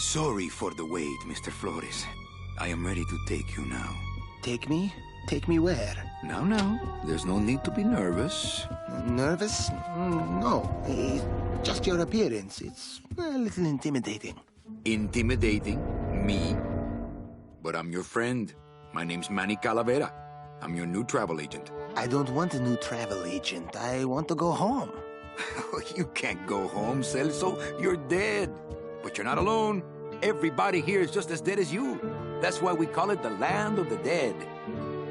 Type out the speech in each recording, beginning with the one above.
Sorry for the wait, Mr. Flores. I am ready to take you now. Take me? Take me where? Now, there's no need to be nervous. Nervous? No. Just your appearance. It's a little intimidating. Intimidating? Me? But I'm your friend. My name's Manny Calavera. I'm your new travel agent. I don't want a new travel agent. I want to go home. You can't go home, Celso. You're dead. But you're not alone. Everybody here is just as dead as you. That's why we call it the land of the dead.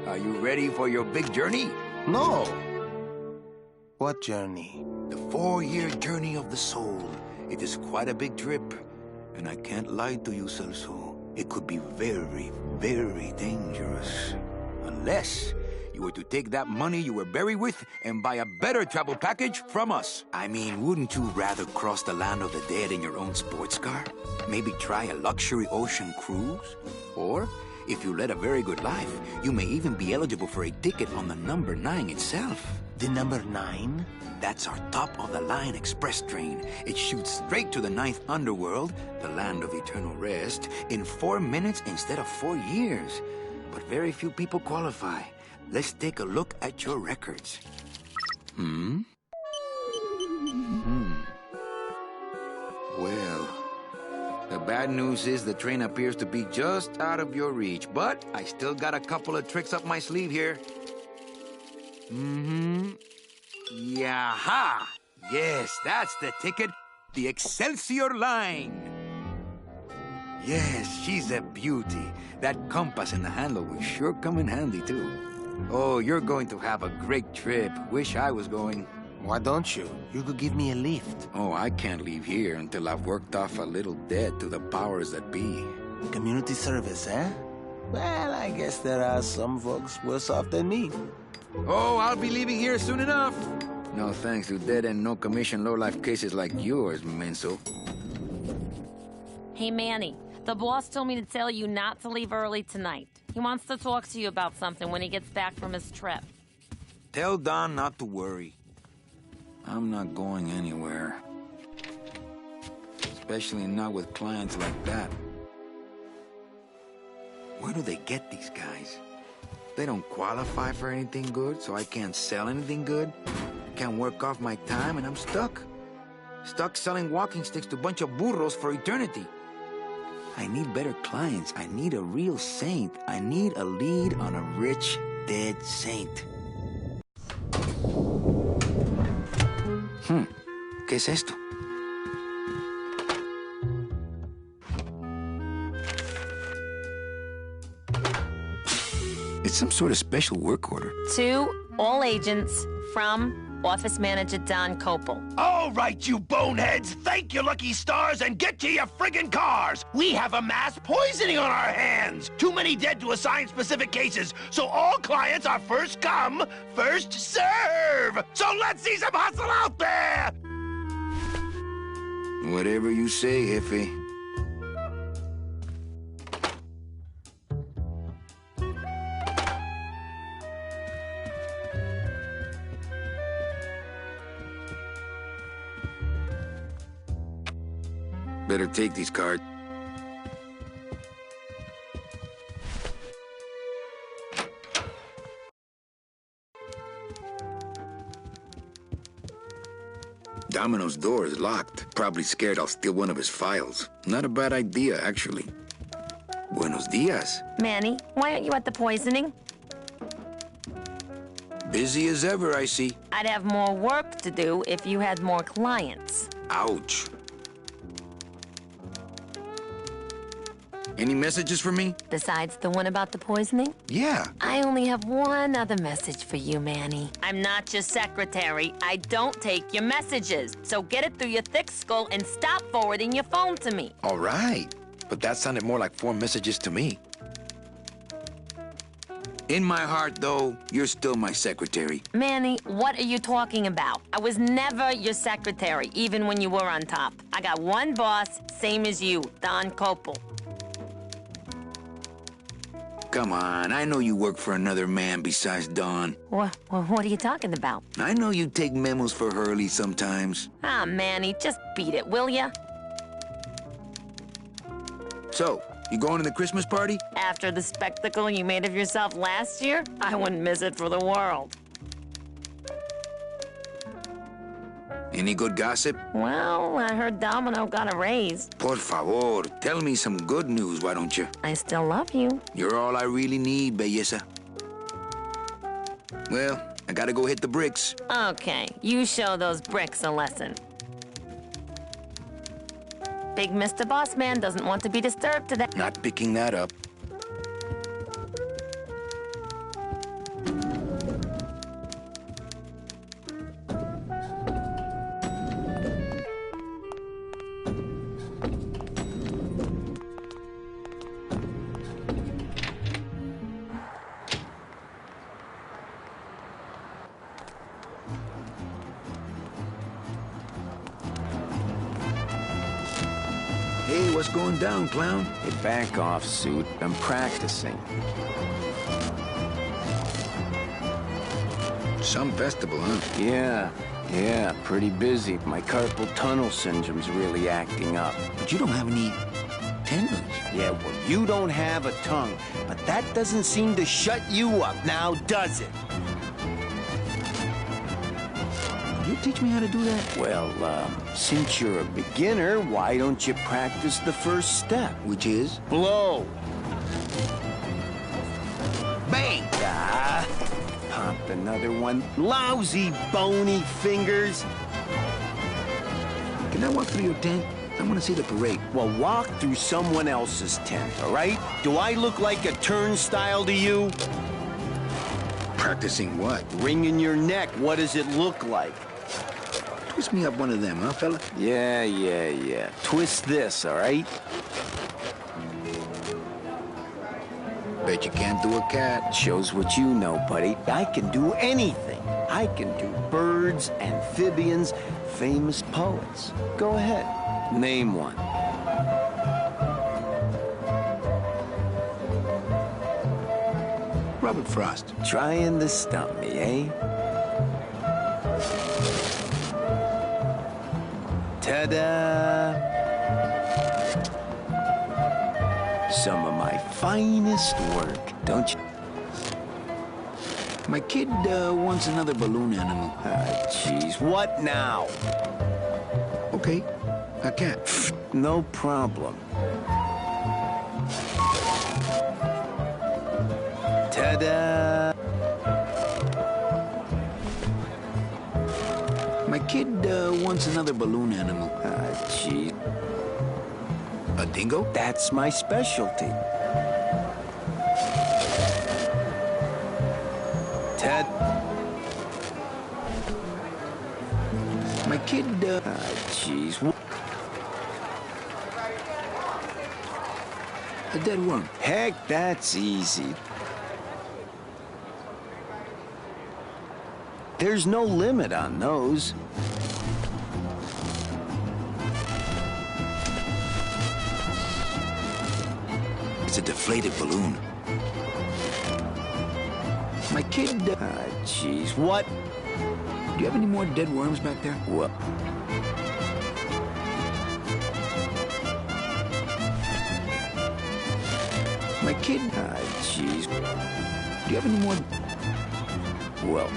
Are you ready for your big journey? No. What journey? The 4-year journey of the soul. It is quite a big trip. And I can't lie to you, Celso. It could be very, very dangerous. Unless you were to take that money you were buried with and buy a better travel package from us. I mean, wouldn't you rather cross the land of the dead in your own sports car? Maybe try a luxury ocean cruise? Or, if you led a very good life, you may even be eligible for a ticket on the number 9 itself. The number 9? That's our top-of-the-line express train. It shoots straight to the 9th underworld, the land of eternal rest, in 4 minutes instead of 4 years. But very few people qualify. Let's take a look at your records. Well, the bad news is the train appears to be just out of your reach, but I still got a couple of tricks up my sleeve here. Yaha! Yes, that's the ticket. The Excelsior line. Yes, she's a beauty. That compass in the handle will sure come in handy, too. Oh, you're going to have a great trip. Wish I was going. Why don't you? You could give me a lift. Oh, I can't leave here until I've worked off a little debt to the powers that be. Community service, eh? Well, I guess there are some folks worse off than me. Oh, I'll be leaving here soon enough. No thanks to dead and no commission low-life cases like yours, Menso. Hey, Manny. The boss told me to tell you not to leave early tonight. He wants to talk to you about something when he gets back from his trip. Tell Don not to worry. I'm not going anywhere. Especially not with clients like that. Where do they get these guys? They don't qualify for anything good, so I can't sell anything good. Can't work off my time, and I'm stuck. Stuck selling walking sticks to a bunch of burros for eternity. I need better clients. I need a real saint. I need a lead on a rich, dead saint. ¿Qué es esto? It's some sort of special work order. To all agents from Office Manager Don Copel. All right, you boneheads, thank your lucky stars and get to your friggin' cars. We have a mass poisoning on our hands. Too many dead to assign specific cases, so all clients are first come, first serve. So let's see some hustle out there. Whatever you say, Jefe. Better take these cards. Domino's door is locked. Probably scared I'll steal one of his files. Not a bad idea, actually. Buenos dias. Manny, why aren't you at the poisoning? Busy as ever, I see. I'd have more work to do if you had more clients. Ouch. Any messages for me? Besides the one about the poisoning? Yeah. I only have one other message for you, Manny. I'm not your secretary. I don't take your messages. So get it through your thick skull and stop forwarding your phone to me. All right. But that sounded more like 4 messages to me. In my heart, though, you're still my secretary. Manny, what are you talking about? I was never your secretary, even when you were on top. I got one boss, same as you, Don Copel. Come on, I know you work for another man besides Don. What are you talking about? I know you take memos for Hurley sometimes. Ah, Manny, just beat it, will ya? So, you going to the Christmas party? After the spectacle you made of yourself last year, I wouldn't miss it for the world. Any good gossip? Well, I heard Domino got a raise. Por favor, tell me some good news, why don't you? I still love you. You're all I really need, belleza. Well, I gotta go hit the bricks. Okay, you show those bricks a lesson. Big Mr. Boss Man doesn't want to be disturbed today. Not picking that up. Hey, what's going down, clown? Hey, back off, suit. I'm practicing. Some festival, huh? Yeah, pretty busy. My carpal tunnel syndrome's really acting up. But you don't have any tendons. Yeah, well, you don't have a tongue, but that doesn't seem to shut you up now, does it? You teach me how to do that? Well, since you're a beginner, why don't you practice the first step? Which is? Blow. Bang! Ah, popped another one. Lousy, bony fingers. Can I walk through your tent? I want to see the parade. Well, walk through someone else's tent, all right? Do I look like a turnstile to you? Practicing what? Ring in your neck, what does it look like? Twist me up one of them, huh, fella? Yeah. Twist this, all right? Bet you can't do a cat. Shows what you know, buddy. I can do anything. I can do birds, amphibians, famous poets. Go ahead, name one. Robert Frost. Trying to stump me, eh? Ta-da! Some of my finest work, don't you? My kid wants another balloon animal. Jeez, what now? Okay, a cat. No problem. Ta-da! My kid wants another balloon animal. Gee, A dingo? that's my specialty. Ted. My kid, Jeez. a dead worm. Heck, that's easy. There's no limit on those. It's a deflated balloon. My kid, Jeez, what? do you have any more dead worms back there? What? My kid, Jeez. do you have any more? Well,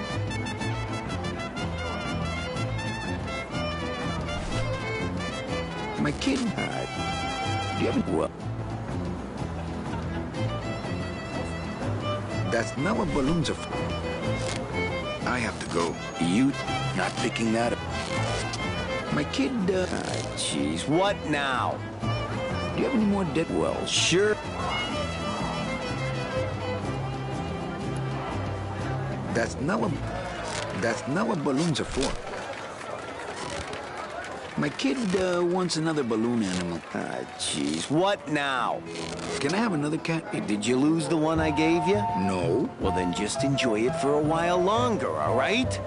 My kid, do you have any? well. That's not what balloons are for. I have to go. You. Not picking that up. My kid, Jeez, what now? do you have any more dead? Well, sure. That's not what balloons are for. My kid wants another balloon animal. Jeez, what now? Can I have another cat? Hey, did you lose the one I gave you? No. Well, then just enjoy it for a while longer, all right?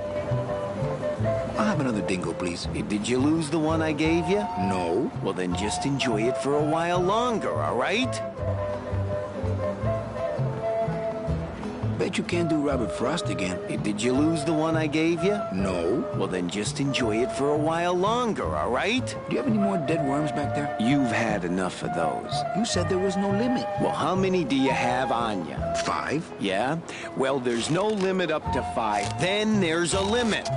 I'll have another dingo, please. Hey, did you lose the one I gave you? No. Well, then just enjoy it for a while longer, all right? Bet But you can't do Robert Frost again. Hey, did you lose the one I gave you? No. Well, then just enjoy it for a while longer, all right? Do you have any more dead worms back there? You've had enough of those. You said there was no limit. Well, how many do you have on you? 5? Yeah? Well, there's no limit up to 5. Then there's a limit.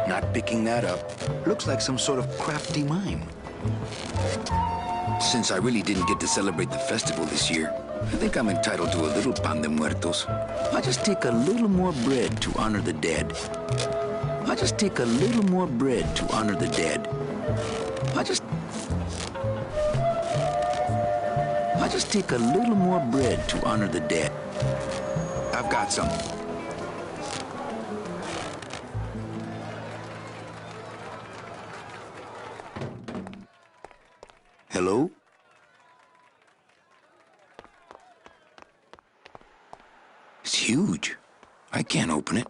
Not picking that up. Looks like some sort of crafty mime. Since I really didn't get to celebrate the festival this year, I think I'm entitled to a little pan de muertos. I'll just take a little more bread to honor the dead. I'll just take a little more bread to honor the dead. I'll just take a little more bread to honor the dead. I've got some. Hello? It's huge. I can't open it.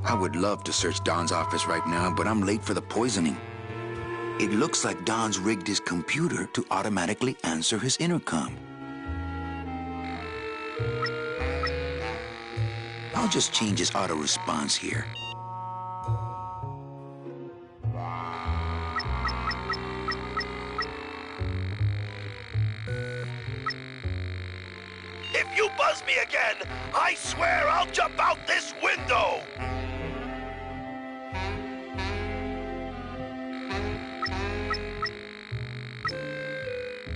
I would love to search Don's office right now, but I'm late for the poisoning. It looks like Don's rigged his computer to automatically answer his intercom. I'll just change his auto response here. If you buzz me again, I swear I'll jump out this window!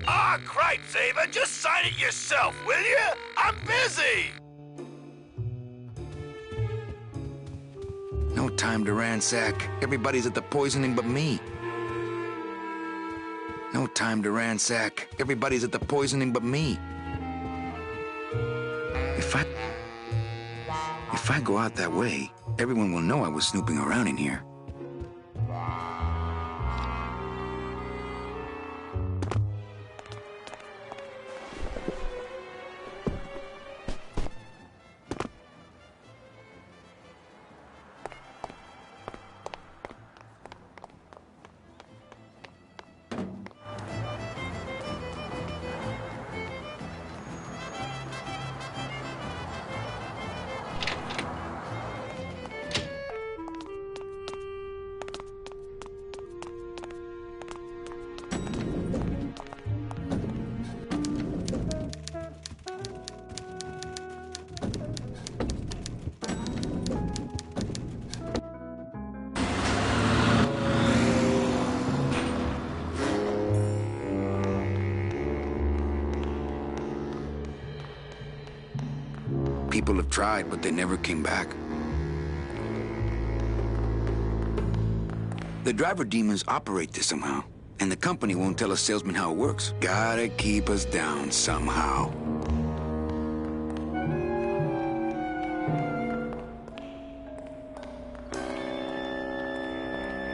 Ah, cripes, Ava, just sign it yourself, will you? I'm busy! No time to ransack. Everybody's at the poisoning but me. No time to ransack. Everybody's at the poisoning but me. If I go out that way, everyone will know I was snooping around in here. People have tried, but they never came back. The driver demons operate this somehow, and the company won't tell a salesman how it works. Gotta keep us down somehow.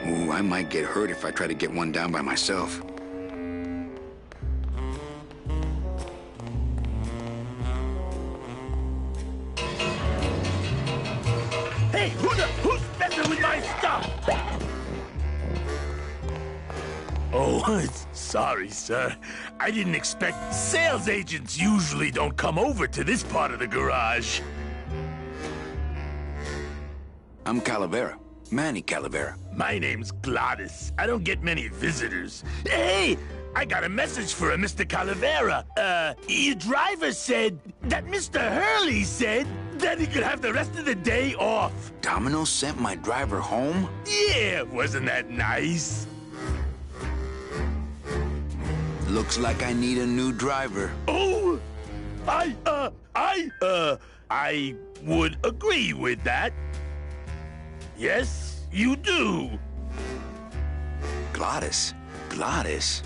Ooh, I might get hurt if I try to get one down by myself. Hey, who's messing with my stuff? Oh, sorry, sir. I didn't expect... Sales agents usually don't come over to this part of the garage. I'm Calavera. Manny Calavera. My name's Gladys. I don't get many visitors. Hey, I got a message for a Mr. Calavera. Your driver said that Mr. Hurley said that he could have the rest of the day off. Domino sent my driver home? Yeah, wasn't that nice? Looks like I need a new driver. Oh, I would agree with that. Yes, you do. Gladys? Gladys?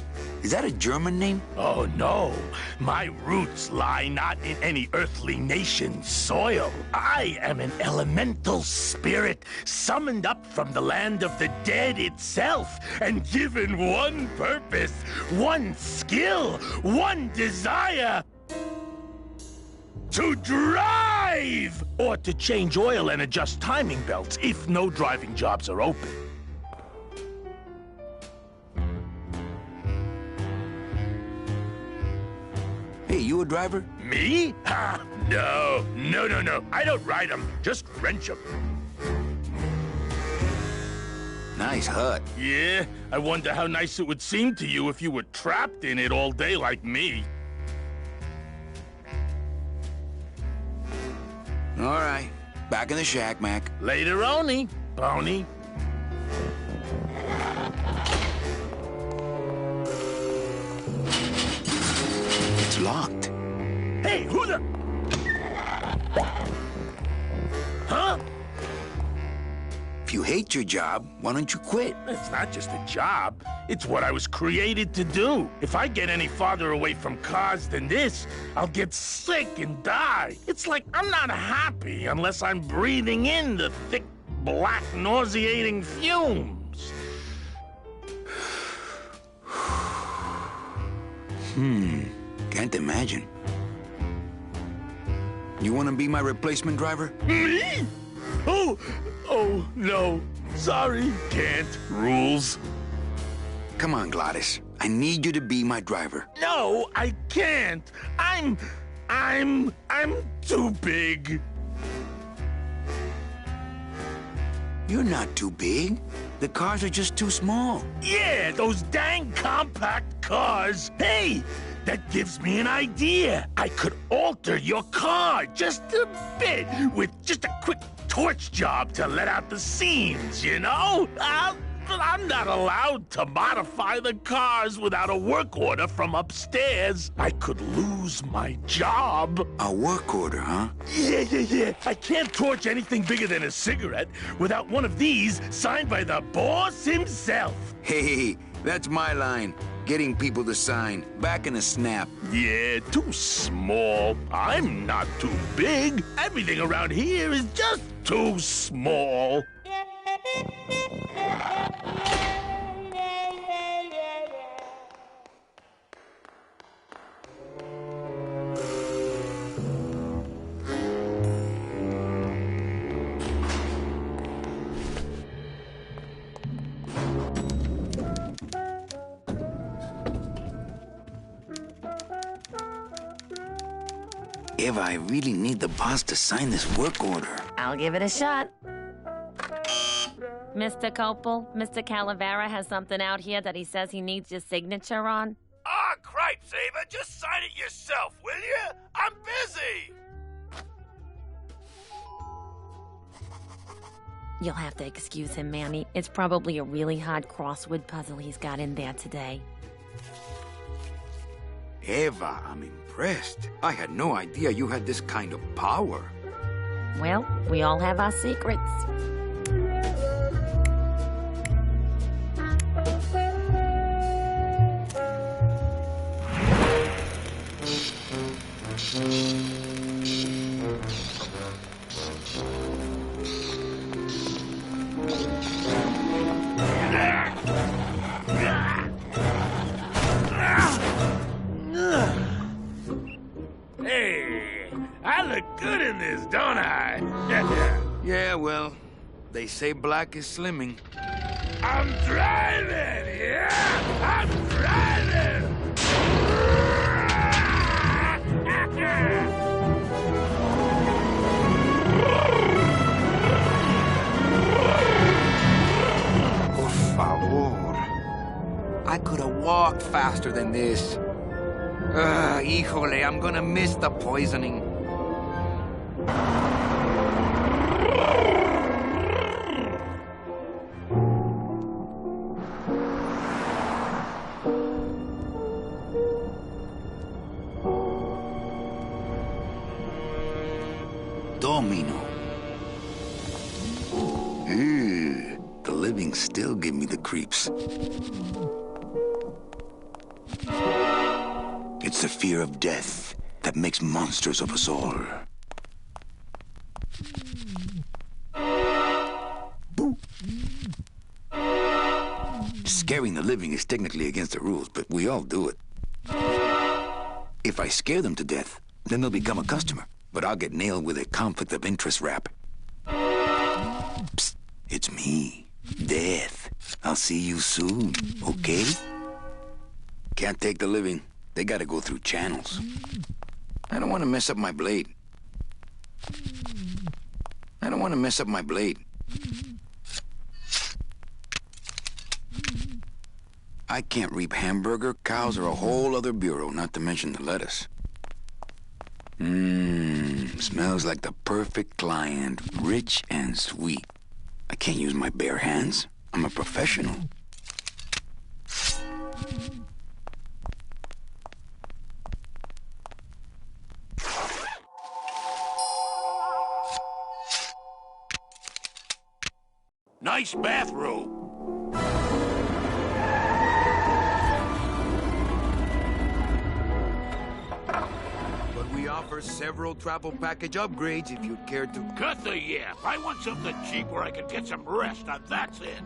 Is that a German name? Oh, no. My roots lie not in any earthly nation's soil. I am an elemental spirit summoned up from the land of the dead itself and given one purpose, one skill, one desire. To drive! Or to change oil and adjust timing belts if no driving jobs are open. Hey, you a driver? Me? Ha! No. I don't ride them, just wrench them. Nice hut. Yeah, I wonder how nice it would seem to you if you were trapped in it all day like me. All right, back in the shack, Mac. Later-oni, Pony. It's locked. Hey, who the... Huh? If you hate your job, why don't you quit? It's not just a job. It's what I was created to do. If I get any farther away from cars than this, I'll get sick and die. It's like I'm not happy unless I'm breathing in the thick, black, nauseating fumes. Can't imagine. You want to be my replacement driver? Me? Oh, no. Sorry. Can't. Rules. Come on, Gladys. I need you to be my driver. No, I can't. I'm too big. You're not too big. The cars are just too small. Yeah, those dang compact cars. Hey, that gives me an idea. I could alter your car just a bit with just a quick torch job to let out the seams, you know? But I'm not allowed to modify the cars without a work order from upstairs. I could lose my job. A work order, huh? Yeah. I can't torch anything bigger than a cigarette without one of these signed by the boss himself. Hey, that's my line. Getting people to sign. Back in a snap. Yeah, too small. I'm not too big. Everything around here is just too small. Eva, I really need the boss to sign this work order. I'll give it a shot. Mr. Copel, Mr. Calavera has something out here that he says he needs your signature on. Ah, cripes, Ava, just sign it yourself, will you? I'm busy. You'll have to excuse him, Manny. It's probably a really hard crossword puzzle he's got in there today. Eva, I'm impressed. I had no idea you had this kind of power. Well, we all have our secrets. Hey, I look good in this, don't I? Yeah, well, they say black is slimming. I'm driving, yeah! I'm driving! Por favor. I could have walked faster than this. Híjole, I'm gonna miss the poisoning. Domino. Ew, the living still give me the creeps. It's the fear of death that makes monsters of us all. Boo. Scaring the living is technically against the rules, but we all do it. If I scare them to death, then they'll become a customer, but I'll get nailed with a conflict of interest rap. Psst, it's me, Death. I'll see you soon, okay? Can't take the living. They gotta go through channels. I don't want to mess up my blade. I don't want to mess up my blade. I can't reap hamburger. Cows are a whole other bureau, not to mention the lettuce. Smells like the perfect client, rich and sweet. I can't use my bare hands. I'm a professional. Nice bathrobe. But we offer several travel package upgrades if you'd care to. Cut the yap. I want something cheap where I can get some rest, and that's it.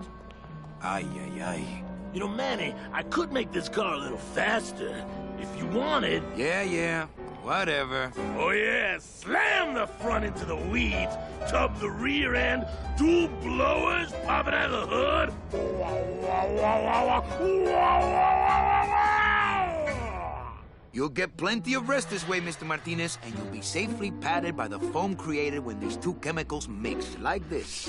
Ay, ay, ay. You know, Manny, I could make this car a little faster if you wanted. Yeah. Whatever. Oh, yeah. Slam the front into the weeds, tub the rear end, dual blowers popping out of the hood. You'll get plenty of rest this way, Mr. Martinez, and you'll be safely padded by the foam created when these two chemicals mix, like this.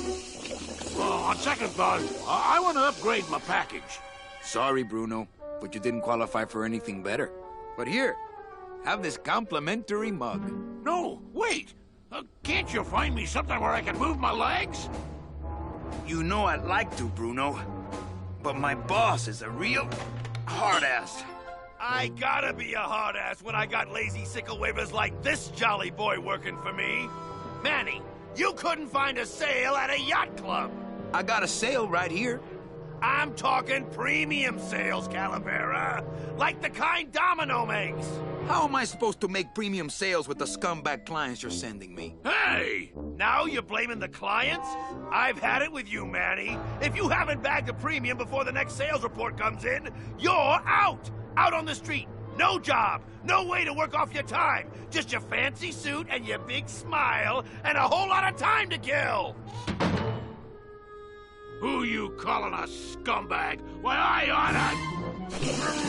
On second thought, I want to upgrade my package. Sorry, Bruno, but you didn't qualify for anything better. But here, have this complimentary mug. No, wait. Can't you find me something where I can move my legs? You know I'd like to, Bruno, but my boss is a real hard-ass. I gotta be a hard ass when I got lazy sickle wavers like this jolly boy working for me. Manny, you couldn't find a sale at a yacht club. I got a sale right here. I'm talking premium sales, Calavera. Like the kind Domino makes. How am I supposed to make premium sales with the scumbag clients you're sending me? Hey! Now you're blaming the clients? I've had it with you, Manny. If you haven't bagged a premium before the next sales report comes in, you're out! Out on the street. No job. No way to work off your time. Just your fancy suit and your big smile and a whole lot of time to kill. Who you calling a scumbag? Why, I oughta...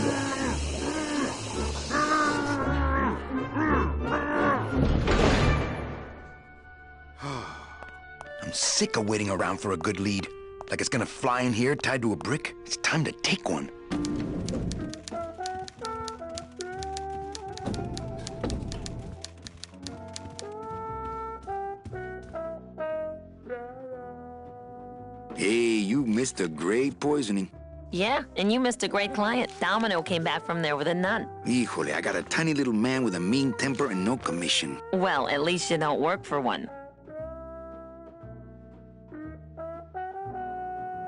I'm sick of waiting around for a good lead. Like it's gonna fly in here tied to a brick. It's time to take one. Hey, you missed a great poisoning. Yeah, and you missed a great client. Domino came back from there with a none. Híjole, I got a tiny little man with a mean temper and no commission. Well, at least you don't work for one.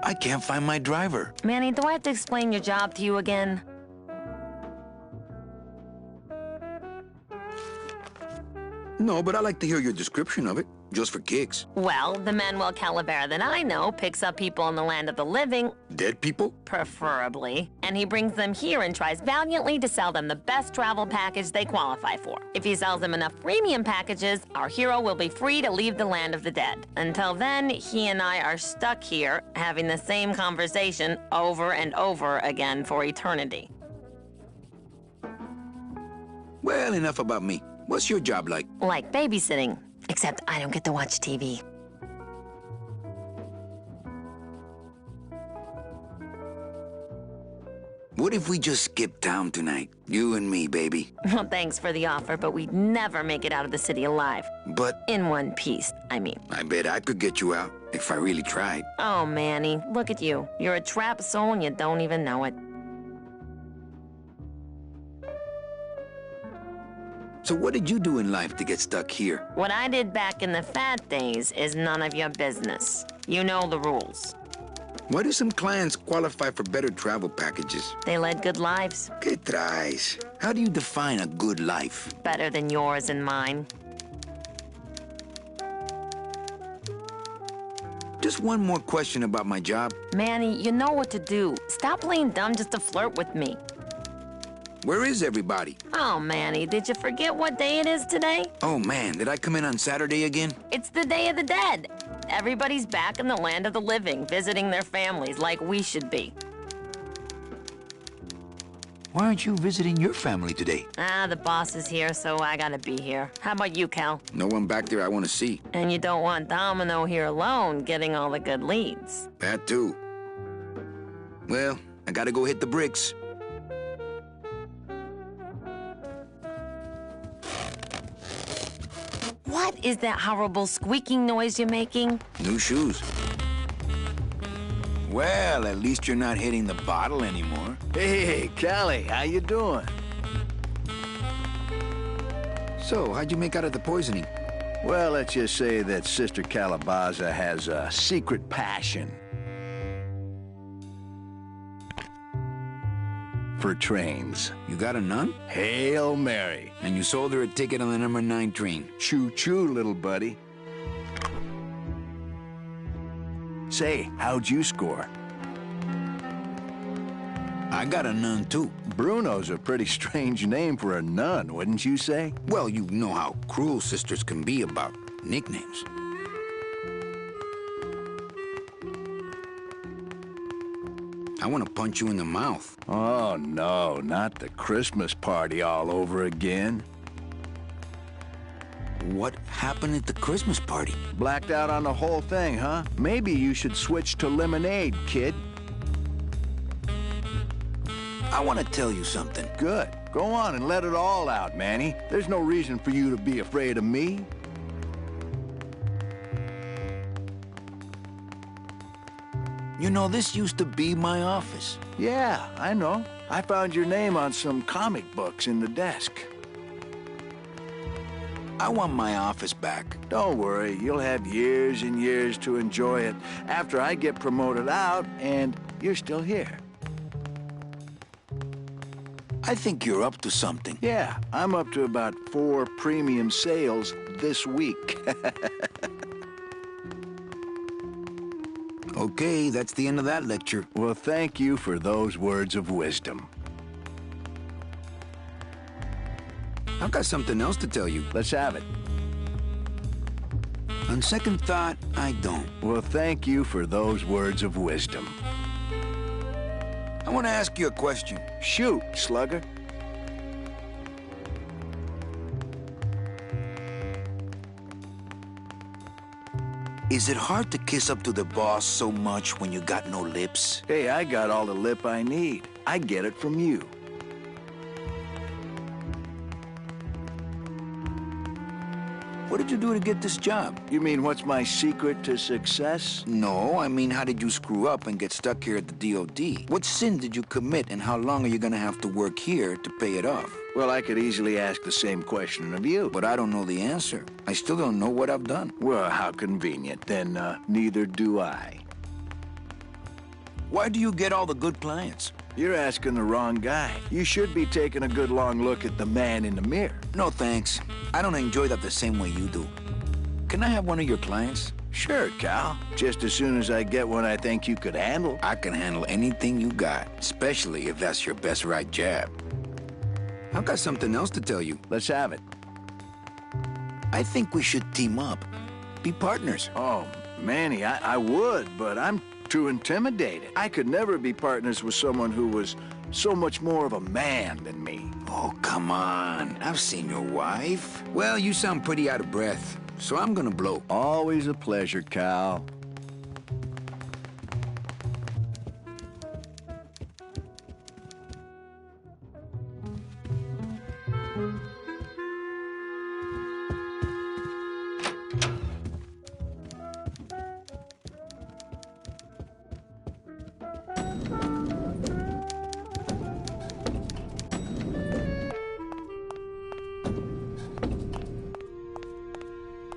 I can't find my driver. Manny, do I have to explain your job to you again? No, but I like to hear your description of it, just for kicks. Well, the Manuel Calavera that I know picks up people in the land of the living, Dead people? preferably, and he brings them here and tries valiantly to sell them the best travel package they qualify for. If he sells them enough premium packages, our hero will be free to leave the land of the dead. Until then, he and I are stuck here, having the same conversation over and over again for eternity. Well, enough about me. What's your job like? Like babysitting, except I don't get to watch TV. What if we just skip town tonight? You and me, baby. Well, thanks for the offer, but we'd never make it out of the city alive. But In one piece, I mean. I bet I could get you out if I really tried. Oh, Manny, look at you. You're a trapped soul and you don't even know it. So what did you do in life to get stuck here? What I did back in the fat days is none of your business. You know the rules. Why do some clients qualify for better travel packages? They led good lives. ¿Qué traes? How do you define a good life? Better than yours and mine. Just one more question about my job. Manny, you know what to do. Stop playing dumb just to flirt with me. Where is everybody? Oh, Manny, did you forget what day it is today? Oh, man, did I come in on Saturday again? It's the Day of the Dead. Everybody's back in the land of the living, visiting their families like we should be. Why aren't you visiting your family today? The boss is here, so I gotta be here. How about you, Cal? No one back there I want to see. And you don't want Domino here alone, getting all the good leads. That too. Well, I gotta go hit the bricks. What is that horrible squeaking noise you're making? New shoes. Well, at least you're not hitting the bottle anymore. Hey, Callie, how you doing? So, how'd you make out of the poisoning? Well, let's just say that Sister Calabaza has a secret passion for trains. You got a nun? Hail Mary. And you sold her a ticket on the number 9 train. Choo-choo, little buddy. Say, how'd you score? I got a nun, too. Bruno's a pretty strange name for a nun, wouldn't you say? Well, you know how cruel sisters can be about nicknames. I want to punch you in the mouth. Oh, no, not the Christmas party all over again. What happened at the Christmas party? Blacked out on the whole thing, huh? Maybe you should switch to lemonade, kid. I want to tell you something. Good. Go on and let it all out, Manny. There's no reason for you to be afraid of me. You know, this used to be my office. Yeah, I know. I found your name on some comic books in the desk. I want my office back. Don't worry, you'll have years and years to enjoy it after I get promoted out and you're still here. I think you're up to something. Yeah, I'm up to about 4 premium sales this week. Okay, that's the end of that lecture. Well, thank you for those words of wisdom. I've got something else to tell you. Let's have it. On second thought, I don't. Well, thank you for those words of wisdom. I want to ask you a question. Shoot, slugger. Is it hard to kiss up to the boss so much when you got no lips? Hey, I got all the lip I need. I get it from you. What did you do to get this job? You mean what's my secret to success? No, I mean, how did you screw up and get stuck here at the DOD? What sin did you commit, and how long are you gonna have to work here to pay it off? Well, I could easily ask the same question of you. But I don't know the answer. I still don't know what I've done. Well, how convenient. Then, neither do I. Why do you get all the good clients? You're asking the wrong guy. You should be taking a good long look at the man in the mirror. No, thanks. I don't enjoy that the same way you do. Can I have one of your clients? Sure, Cal. Just as soon as I get one I think you could handle. I can handle anything you got, especially if that's your best right jab. I've got something else to tell you. Let's have it. I think we should team up. Be partners. Oh, Manny, I would, but I'm too intimidated. I could never be partners with someone who was so much more of a man than me. Oh, come on. I've seen your wife. Well, you sound pretty out of breath, so I'm gonna blow. Always a pleasure, Cal.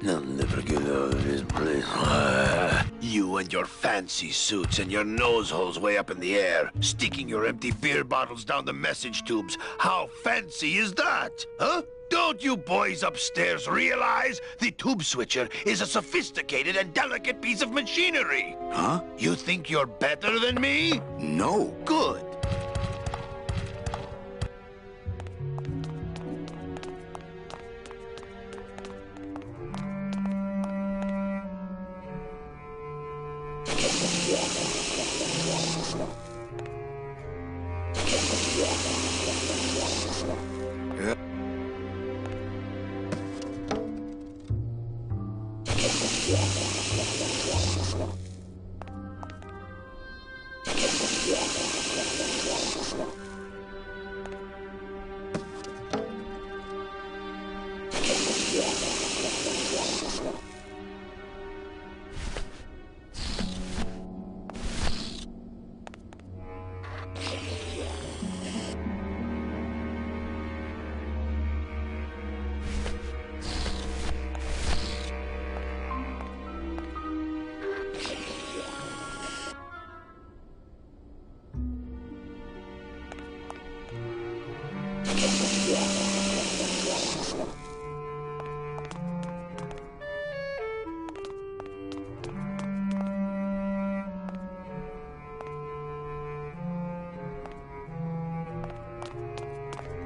No, never get out of this place. You and your fancy suits and your nose holes way up in the air, sticking your empty beer bottles down the message tubes. How fancy is that, huh? Don't you boys upstairs realize the tube switcher is a sophisticated and delicate piece of machinery? Huh? You think you're better than me? No. Good.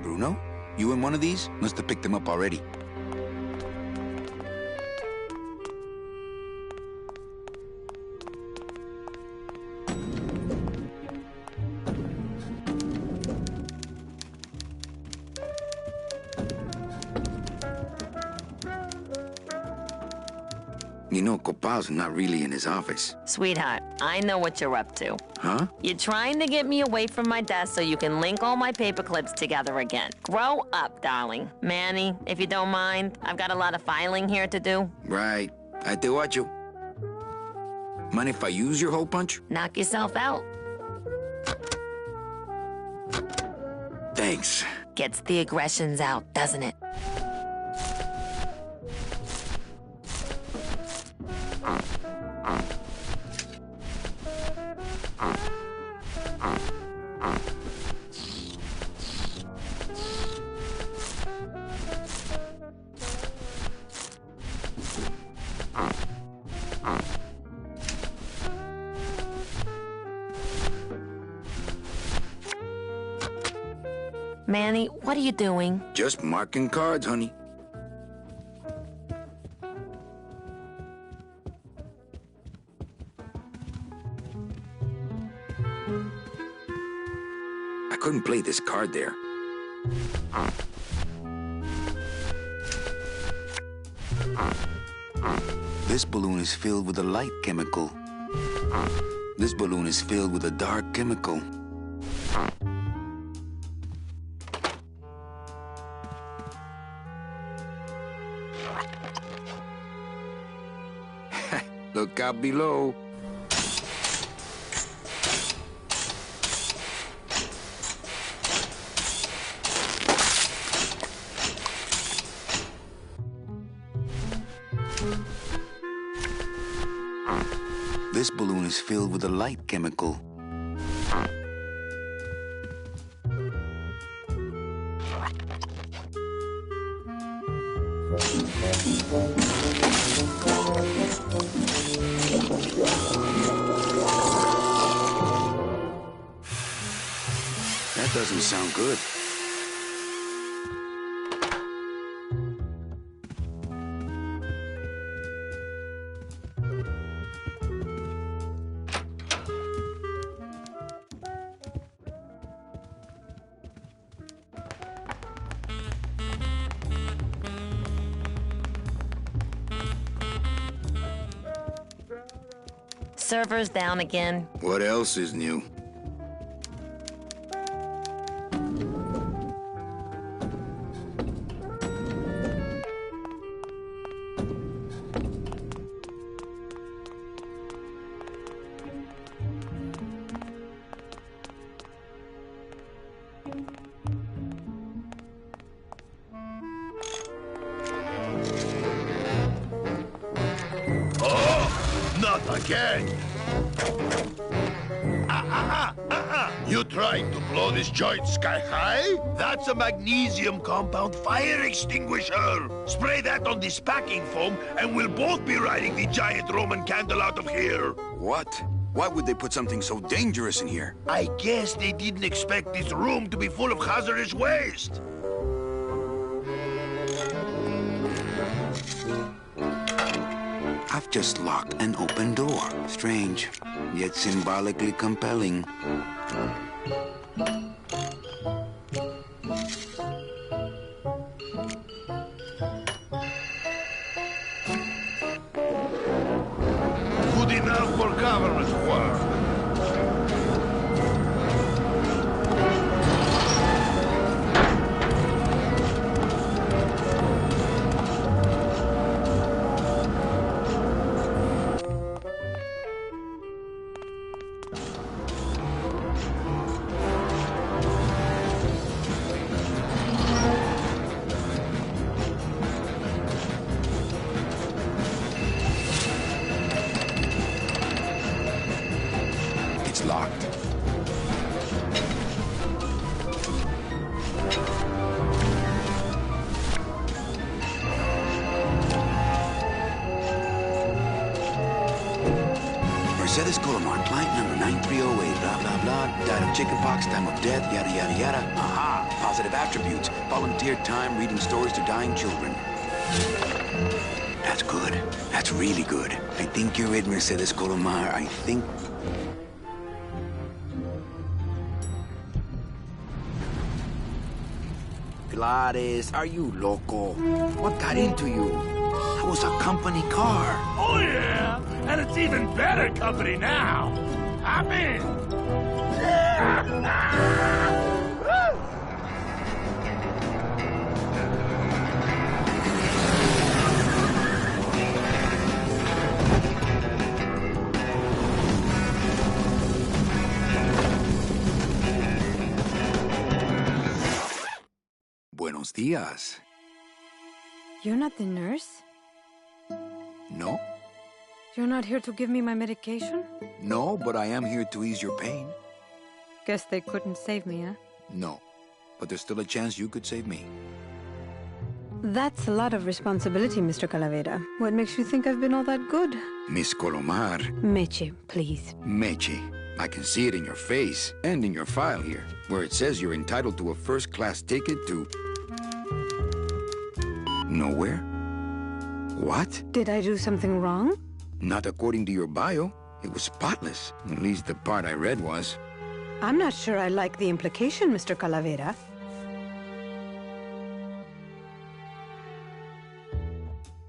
Bruno? You in one of these? Must have picked them up already. You know, Copal's not really in his office. Sweetheart, I know what you're up to. Huh? You're trying to get me away from my desk so you can link all my paper clips together again. Grow up, darling. Manny, if you don't mind, I've got a lot of filing here to do. Right. I te watcho. Mind if I use your hole punch? Knock yourself out. Thanks. Gets the aggressions out, doesn't it? Manny, what are you doing? Just marking cards, honey. I couldn't play this card there. This balloon is filled with a light chemical. This balloon is filled with a dark chemical. Look out below. This balloon is filled with a light chemical. That doesn't sound good. Server's down again. What else is new? Not again! You trying to blow this joint sky high? That's a magnesium compound fire extinguisher! Spray that on this packing foam, and we'll both be riding the giant Roman candle out of here! What? Why would they put something so dangerous in here? I guess they didn't expect this room to be full of hazardous waste! I've just locked an open door. Strange, yet symbolically compelling. Good enough for government work. It's locked. Mercedes Colomar, client number 9308, blah, blah, blah, died of chickenpox, time of death, yada, yada, yada. Aha, positive attributes, volunteer time, reading stories to dying children. That's good. That's really good. I think you're it, Mercedes Colomar. I think... Gladys, are you loco? What got into you? That was a company car. Oh, yeah! And it's even better company now! I'm in! Buenos días. You're not the nurse? No? You're not here to give me my medication? No, but I am here to ease your pain. Guess they couldn't save me, huh? No, but there's still a chance you could save me. That's a lot of responsibility, Mr. Calavera. What makes you think I've been all that good? Miss Colomar. Meche, please. Meche. I can see it in your face and in your file here, where it says you're entitled to a first-class ticket to... nowhere? What? Did I do something wrong? Not according to your bio. It was spotless. At least the part I read was. I'm not sure I like the implication, Mr. Calavera.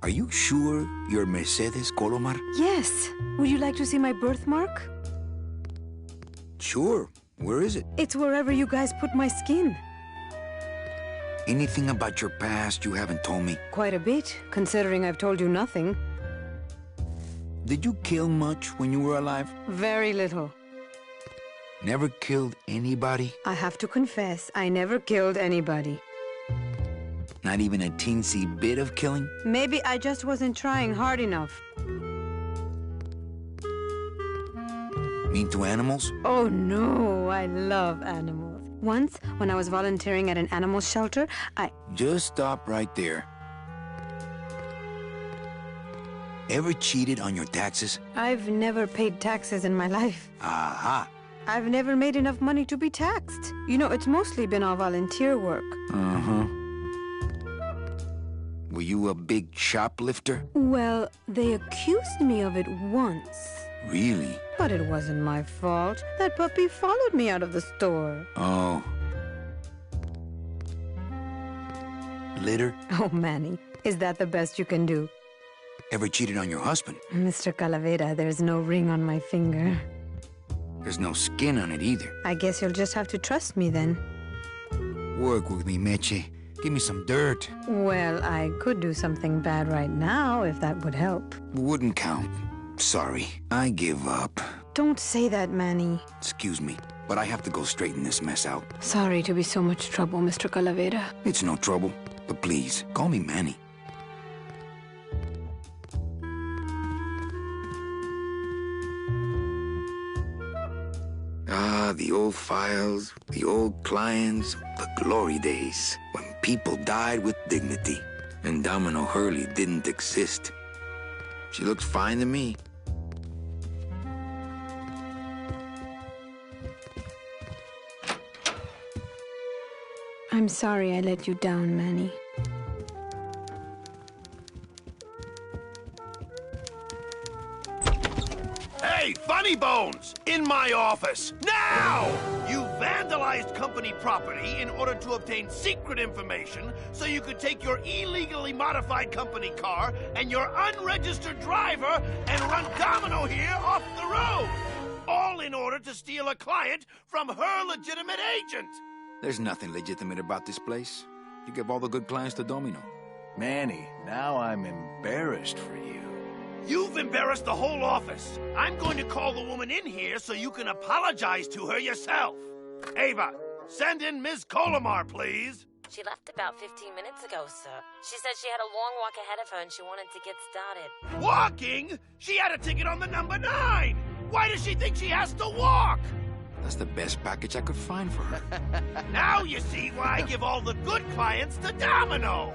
Are you sure you're Mercedes Colomar? Yes. Would you like to see my birthmark? Sure. Where is it? It's wherever you guys put my skin. Anything about your past you haven't told me? Quite a bit, considering I've told you nothing. Did you kill much when you were alive? Very little. Never killed anybody? I have to confess, I never killed anybody. Not even a teensy bit of killing? Maybe I just wasn't trying hard enough. Mean to animals? Oh no, I love animals. Once, when I was volunteering at an animal shelter, Just stop right there. Ever cheated on your taxes? I've never paid taxes in my life. Aha. I've never made enough money to be taxed. You know, it's mostly been all volunteer work. Uh-huh. Were you a big shoplifter? Well, they accused me of it once. Really? But it wasn't my fault. That puppy followed me out of the store. Oh. Litter? Oh, Manny, is that the best you can do? Ever cheated on your husband? Mr. Calavera, there's no ring on my finger. There's no skin on it either. I guess you'll just have to trust me then. Work with me, Meche. Give me some dirt. Well, I could do something bad right now if that would help. Wouldn't count. Sorry, I give up. Don't say that, Manny. Excuse me, but I have to go straighten this mess out. Sorry to be so much trouble, Mr. Calavera. It's no trouble, but please, call me Manny. the old files, the old clients, the glory days, when people died with dignity, and Domino Hurley didn't exist. She looks fine to me. I'm sorry I let you down, Manny. Hey, Funny Bones! In my office! Now! You vandalized company property in order to obtain secret information so you could take your illegally modified company car and your unregistered driver and run Domino here off the road! All in order to steal a client from her legitimate agent! There's nothing legitimate about this place. You give all the good clients to Domino. Manny, now I'm embarrassed for you. You've embarrassed the whole office. I'm going to call the woman in here so you can apologize to her yourself. Ava, send in Ms. Colomar, please. She left about 15 minutes ago, sir. She said she had a long walk ahead of her and she wanted to get started. Walking? She had a ticket on the number 9. Why does she think she has to walk? That's the best package I could find for her. Now you see why I give all the good clients to Domino.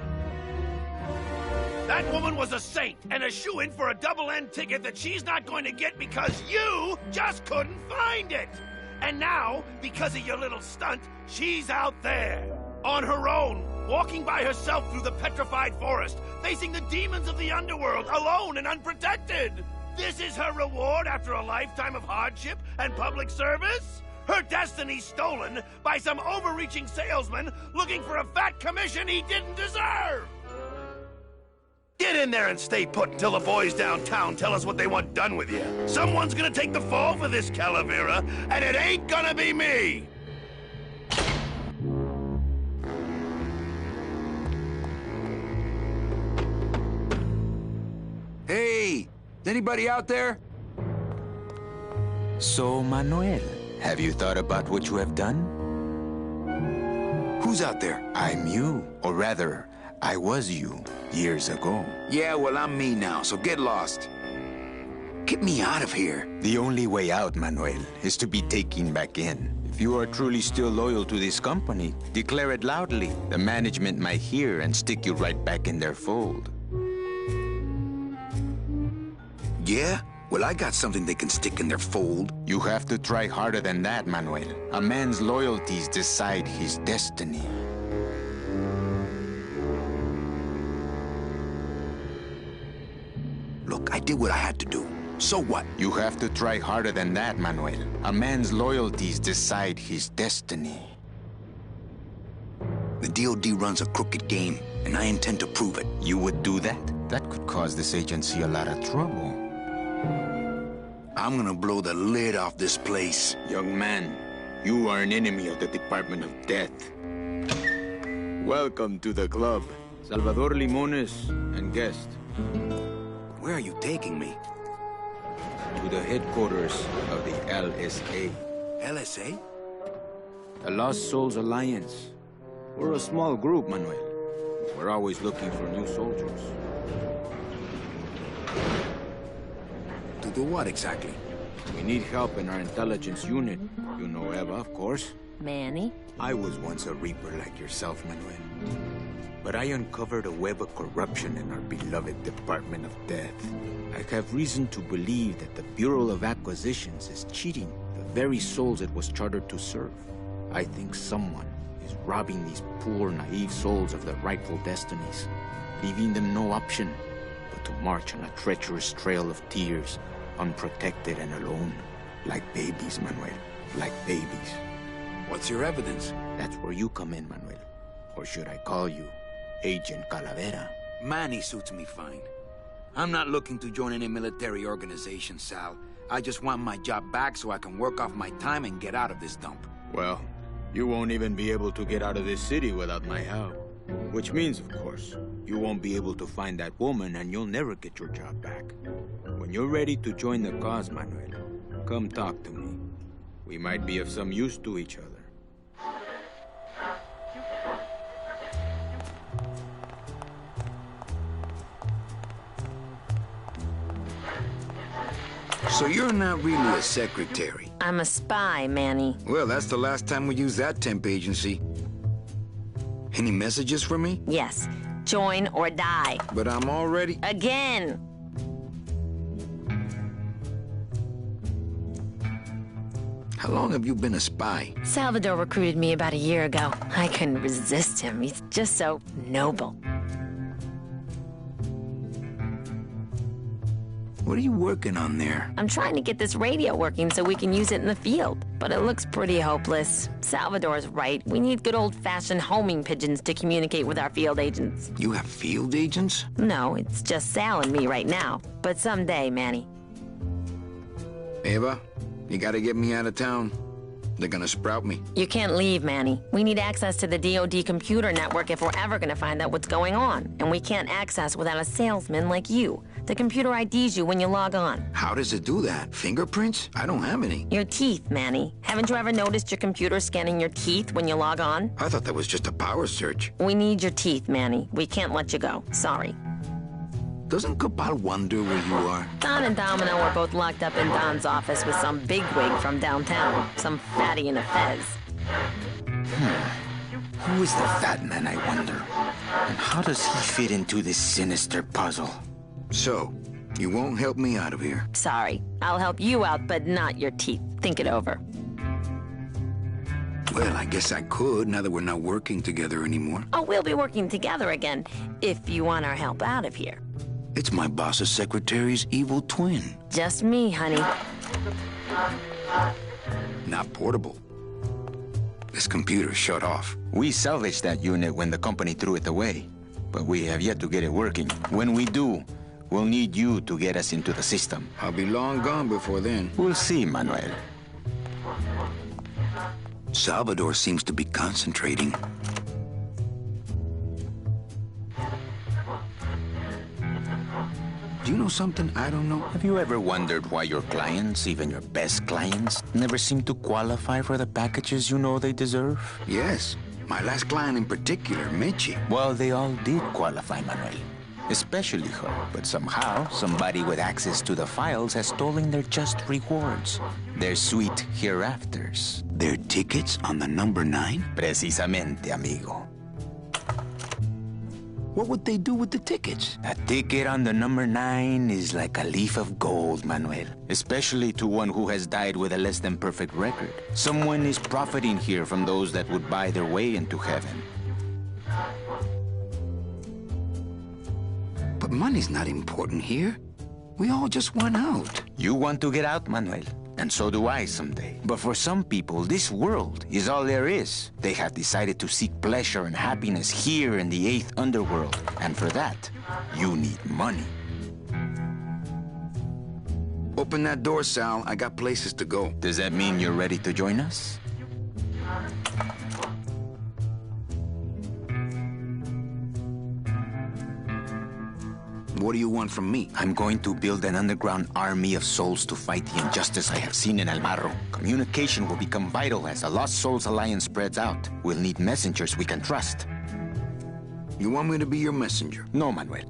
That woman was a saint and a shoo-in for a double-end ticket that she's not going to get because you just couldn't find it. And now, because of your little stunt, she's out there, on her own, walking by herself through the petrified forest, facing the demons of the underworld, alone and unprotected. This is her reward after a lifetime of hardship and public service? Her destiny stolen by some overreaching salesman looking for a fat commission he didn't deserve! Get in there and stay put until the boys downtown tell us what they want done with you. Someone's gonna take the fall for this, Calavera, and it ain't gonna be me! Hey! Is anybody out there? So, Manuel, have you thought about what you have done? Who's out there? I'm you, or rather, I was you, years ago. Yeah, well, I'm me now, so get lost. Get me out of here. The only way out, Manuel, is to be taken back in. If you are truly still loyal to this company, declare it loudly. The management might hear and stick you right back in their fold. Yeah? Well, I got something they can stick in their fold. You have to try harder than that, Manuel. A man's loyalties decide his destiny. Look, I did what I had to do. So what? You have to try harder than that, Manuel. A man's loyalties decide his destiny. The DOD runs a crooked game, and I intend to prove it. You would do that? That could cause this agency a lot of trouble. I'm gonna blow the lid off this place. Young man, you are an enemy of the Department of Death. Welcome to the club. Salvador Limones and guest. Where are you taking me? To the headquarters of the LSA. LSA? The Lost Souls Alliance. We're a small group, Manuel. We're always looking for new soldiers. To do what exactly? We need help in our intelligence unit. You know Eva, of course. Manny? I was once a Reaper like yourself, Manuel. But I uncovered a web of corruption in our beloved Department of Death. I have reason to believe that the Bureau of Acquisitions is cheating the very souls it was chartered to serve. I think someone is robbing these poor, naive souls of their rightful destinies, leaving them no option but to march on a treacherous trail of tears, unprotected and alone, like babies, Manuel, like babies. What's your evidence? That's where you come in, Manuel. Or should I call you Agent Calavera? Manny suits me fine. I'm not looking to join any military organization, Sal. I just want my job back so I can work off my time and get out of this dump. Well, you won't even be able to get out of this city without my help. Which means, of course, you won't be able to find that woman and you'll never get your job back. When you're ready to join the cause, Manuel, come talk to me. We might be of some use to each other. So you're not really a secretary? I'm a spy, Manny. Well, that's the last time we used that temp agency. Any messages for me? Yes. Join or die. But I'm already... Again! How long have you been a spy? Salvador recruited me about a year ago. I couldn't resist him. He's just so noble. What are you working on there? I'm trying to get this radio working so we can use it in the field. But it looks pretty hopeless. Salvador's right. We need good old-fashioned homing pigeons to communicate with our field agents. You have field agents? No, it's just Sal and me right now. But someday, Manny. Eva, you gotta get me out of town. They're gonna sprout me. You can't leave, Manny. We need access to the DoD computer network if we're ever gonna find out what's going on. And we can't access without a salesman like you. The computer IDs you when you log on. How does it do that? Fingerprints? I don't have any. Your teeth, Manny. Haven't you ever noticed your computer scanning your teeth when you log on? I thought that was just a power search. We need your teeth, Manny. We can't let you go. Sorry. Doesn't Cabal wonder where you are? Don and Domino were both locked up in Don's office with some bigwig from downtown. Some fatty in a fez. Who is the fat man, I wonder? And how does he fit into this sinister puzzle? So, you won't help me out of here? Sorry. I'll help you out, but not your teeth. Think it over. Well, I guess I could, now that we're not working together anymore. Oh, we'll be working together again, if you want our help out of here. It's my boss's secretary's evil twin. Just me, honey. Not portable. This computer shut off. We salvaged that unit when the company threw it away, but we have yet to get it working. When we do, we'll need you to get us into the system. I'll be long gone before then. We'll see, Manuel. Salvador seems to be concentrating. Do you know something I don't know? Have you ever wondered why your clients, even your best clients, never seem to qualify for the packages you know they deserve? Yes. My last client in particular, Michi. Well, they all did qualify, Manuel. Especially her. But somehow, somebody with access to the files has stolen their just rewards. Their sweet hereafters. Their tickets on the number 9? Precisamente, amigo. What would they do with the tickets? A ticket on the number 9 is like a leaf of gold, Manuel. Especially to one who has died with a less than perfect record. Someone is profiting here from those that would buy their way into heaven. But money's not important here. We all just want out. You want to get out, Manuel. And so do I someday. But for some people, this world is all there is. They have decided to seek pleasure and happiness here in the 8th underworld. And for that, you need money. Open that door, Sal. I got places to go. Does that mean you're ready to join us? What do you want from me? I'm going to build an underground army of souls to fight the injustice I have seen in El Marro. Communication will become vital as the Lost Souls Alliance spreads out. We'll need messengers we can trust. You want me to be your messenger? No, Manuel.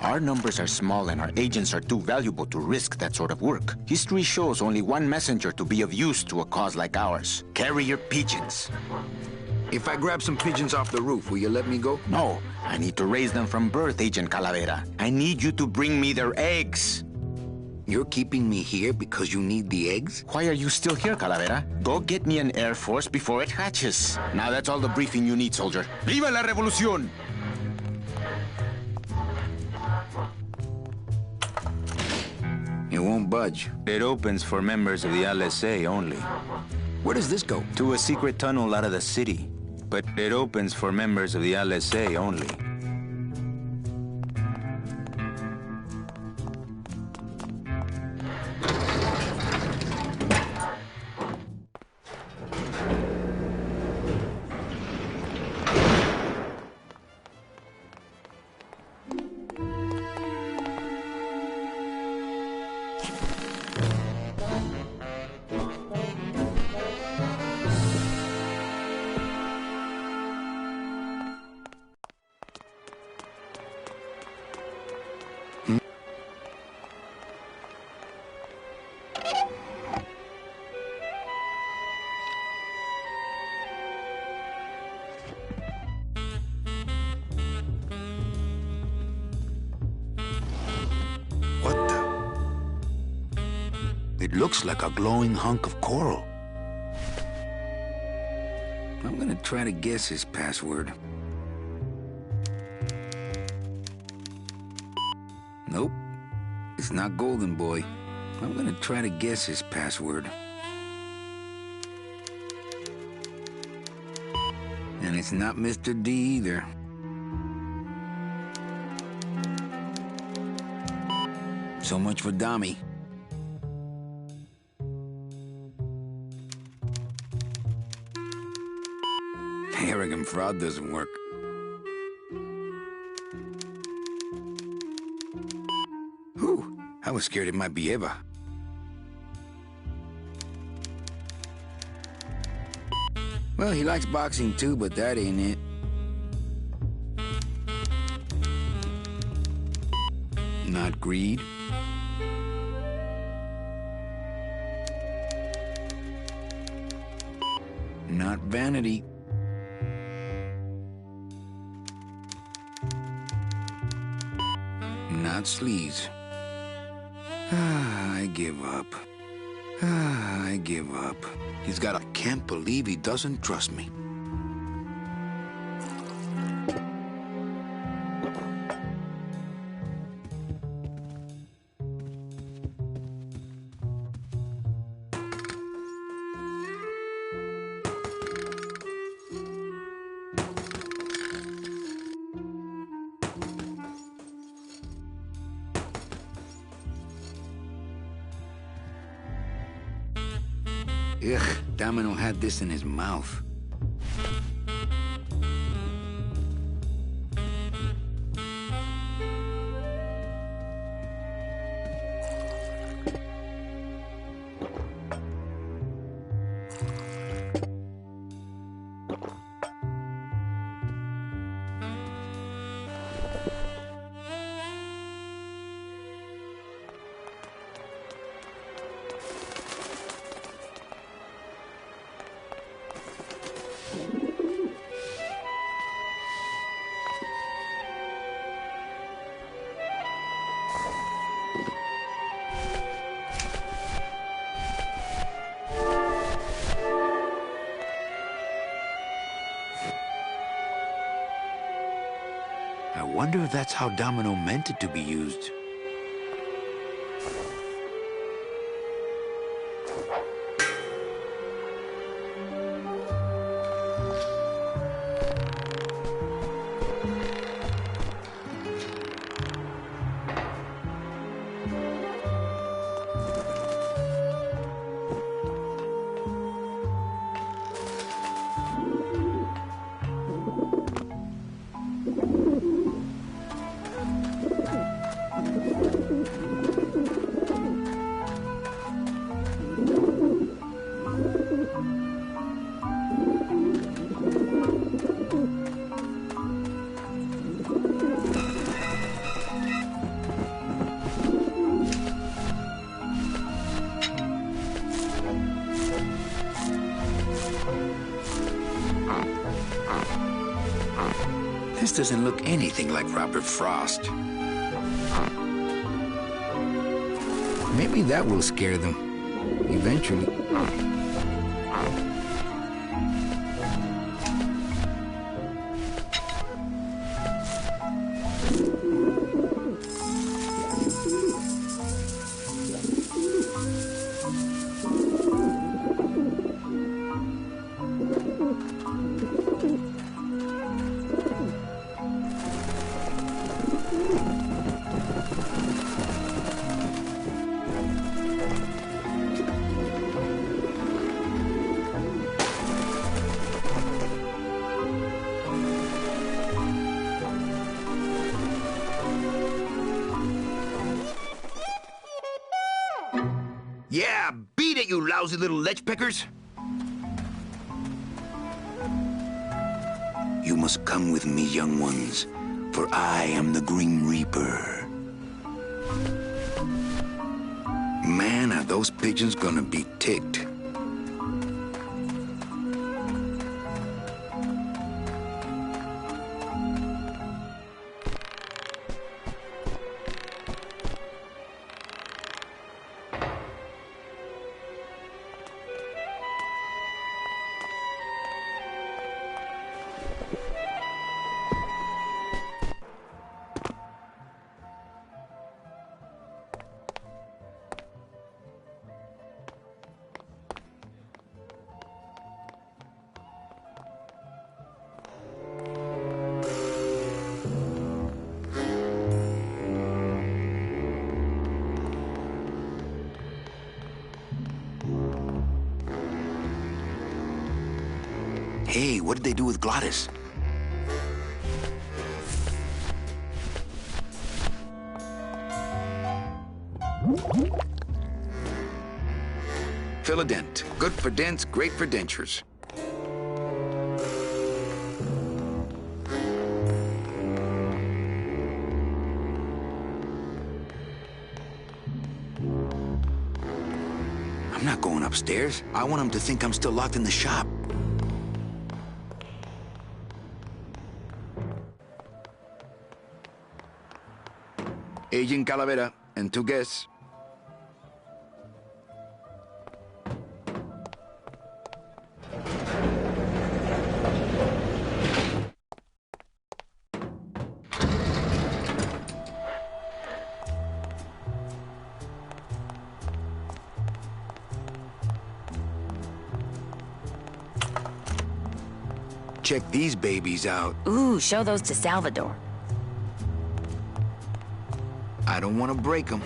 Our numbers are small and our agents are too valuable to risk that sort of work. History shows only one messenger to be of use to a cause like ours. Carrier pigeons. If I grab some pigeons off the roof, will you let me go? No, I need to raise them from birth, Agent Calavera. I need you to bring me their eggs. You're keeping me here because you need the eggs? Why are you still here, Calavera? Go get me an Air Force before it hatches. Now that's all the briefing you need, soldier. ¡Viva la revolución! It won't budge. It opens for members of the LSA only. Where does this go? To a secret tunnel out of the city. But it opens for members of the LSA only. It looks like a glowing hunk of coral. I'm gonna try to guess his password. Nope. It's not Golden Boy. I'm gonna try to guess his password. And it's not Mr. D either. So much for Dami. Arrogant fraud doesn't work. Whew, I was scared it might be Eva. Well, he likes boxing too, but that ain't it. Not greed. Not vanity. Not sleaze. I give up. I give up. He's got a... Can't believe he doesn't trust me. Ugh, Domino had this in his mouth. I wonder if that's how Domino meant it to be used. This doesn't look anything like Robert Frost. Maybe that will scare them. Eventually. Yeah, beat it, you lousy little lech pickers! You must come with me, young ones, for I am the Grim Reaper. Man, are those pigeons gonna be ticked. Hey, what did they do with Glottis? Fill a dent. Good for dents, great for dentures. I'm not going upstairs. I want him to think I'm still locked in the shop. Agent Calavera and 2 guests. Check these babies out. Ooh, show those to Salvador. I don't want to break them.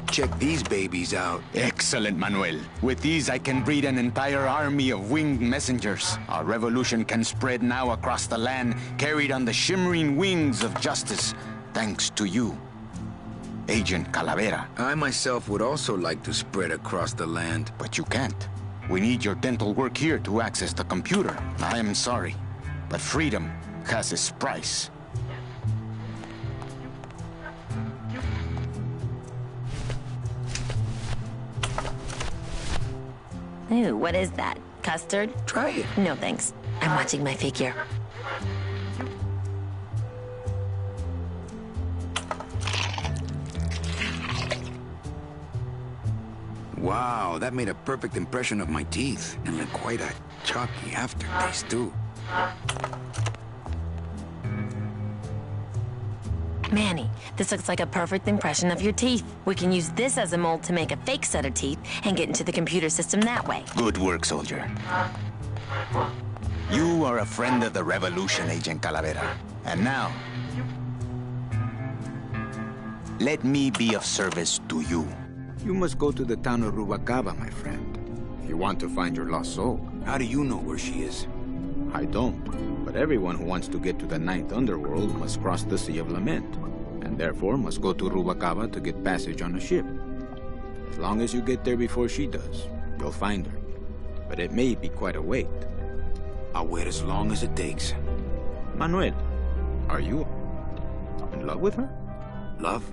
Check these babies out. Excellent, Manuel. With these, I can breed an entire army of winged messengers. Our revolution can spread now across the land, carried on the shimmering wings of justice, thanks to you, Agent Calavera. I myself would also like to spread across the land. But you can't. We need your dental work here to access the computer. I am sorry, but freedom has its price. Ooh, what is that? Custard? Try it. No, thanks. I'm watching my figure. Wow, that made a perfect impression of my teeth. And quite a chalky aftertaste, too. Manny, this looks like a perfect impression of your teeth. We can use this as a mold to make a fake set of teeth and get into the computer system that way. Good work, soldier. You are a friend of the revolution, Agent Calavera. And now, let me be of service to you. You must go to the town of Rubalcaba, my friend, if you want to find your lost soul. How do you know where she is? I don't, but everyone who wants to get to the Ninth Underworld must cross the Sea of Lament, and therefore must go to Rubalcaba to get passage on a ship. As long as you get there before she does, you'll find her. But it may be quite a wait. I'll wait as long as it takes. Manuel, are you in love with her? Love?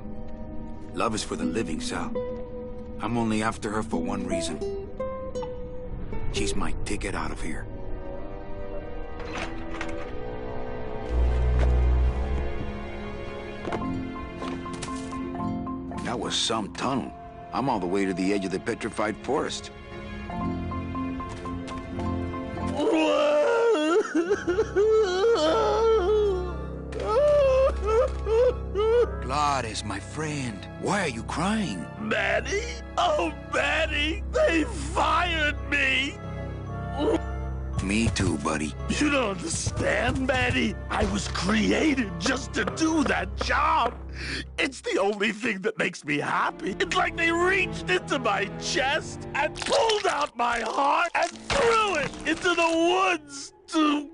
Love is for the living, Sal. I'm only after her for one reason. She's my ticket out of here. That was some tunnel. I'm all the way to the edge of the petrified forest. Glottis, my friend. Why are you crying? Manny? Oh, Manny! They fired me! Me too, buddy. You don't understand, Manny. I was created just to do that job. It's the only thing that makes me happy. It's like they reached into my chest and pulled out my heart and threw it into the woods to...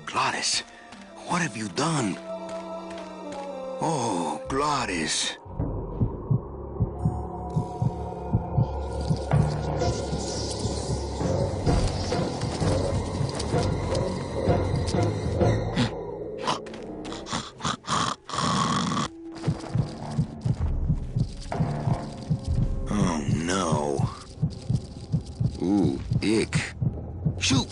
Glottis, what have you done? Oh, Glottis. Oh, no. Ooh, ick. Shoot!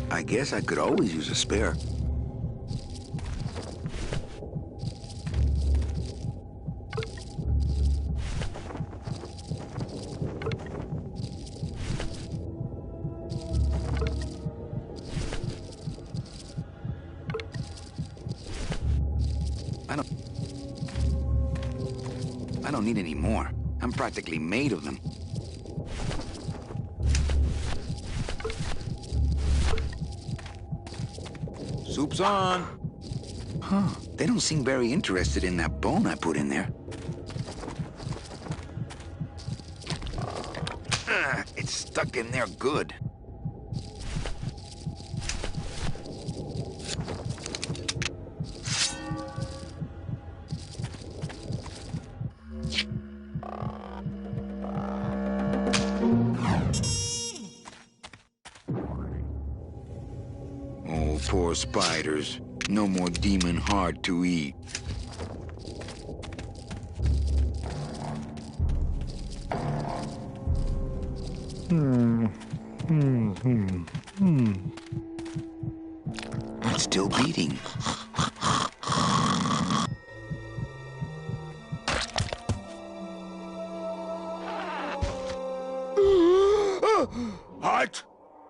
I guess I could always use a spare. I don't need any more. I'm practically made of them. Soup's on. Huh. They don't seem very interested in that bone I put in there. It's stuck in there good. Oh, poor spiders. No more demon heart to eat. It's still beating. Heart?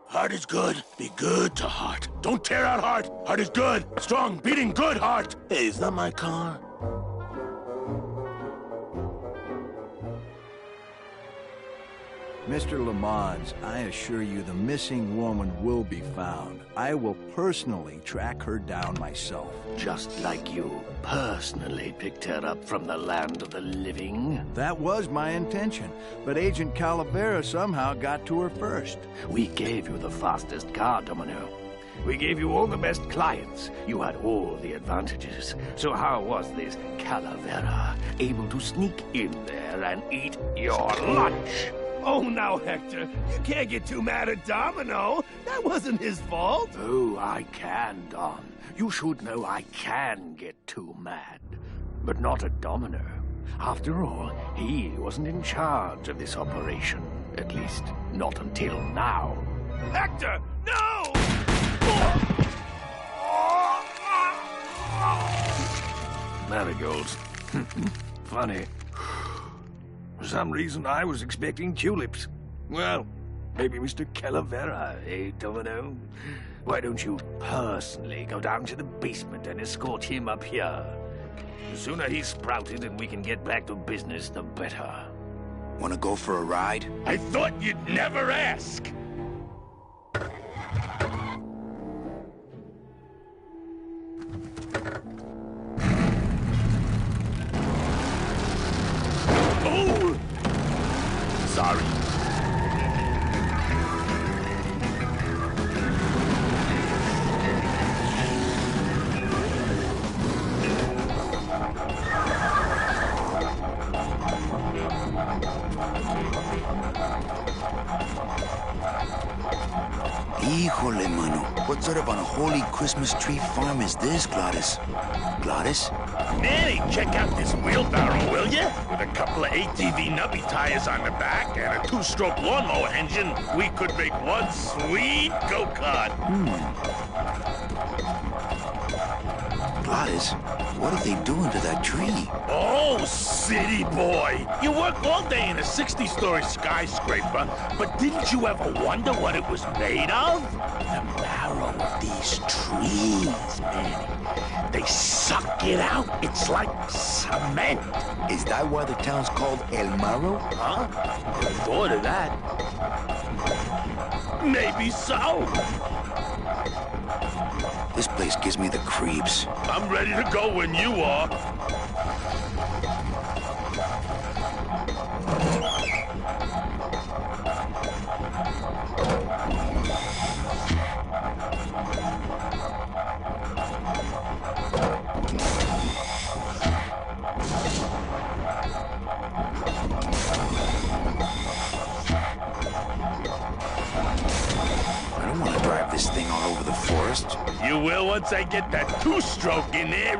Heart is good. Be good to Heart. Don't tear out Heart. Heart is good. Strong, beating good, Heart. Hey, is that my car? Mr. Lamont, I assure you the missing woman will be found. I will personally track her down myself. Just like you personally picked her up from the land of the living. That was my intention, but Agent Calavera somehow got to her first. We gave you the fastest car, Domino. We gave you all the best clients. You had all the advantages. So how was this Calavera able to sneak in there and eat your lunch? Oh, now, Hector, you can't get too mad at Domino. That wasn't his fault. Oh, I can, Don. You should know I can get too mad. But not at Domino. After all, he wasn't in charge of this operation. At least, not until now. Hector, no! Marigolds. Funny. For some reason, I was expecting tulips. Well, maybe Mr. Calavera, eh, Domino? Why don't you personally go down to the basement and escort him up here? The sooner he's sprouted and we can get back to business, the better. Wanna go for a ride? I thought you'd never ask. Oh! Sorry. Híjole, mano. What sort of unholy Christmas tree farm is this, Gladys? Gladys? Manny, check out this wheelbarrow, will ya? With a couple of ATV nubby tires on the back and a two-stroke lawnmower engine, we could make one sweet go-kart. Gladys, what are they doing to that tree? Oh, city boy. You work all day in a 60-story skyscraper, but didn't you ever wonder what it was made of? The marrow of these trees, Manny. They suck it out. It's like cement. Is that why the town's called El Marro? Huh? Never thought of that. Maybe so. This place gives me the creeps. I'm ready to go when you are. I don't want to drive this thing all over the forest. You will once I get that two-stroke in there.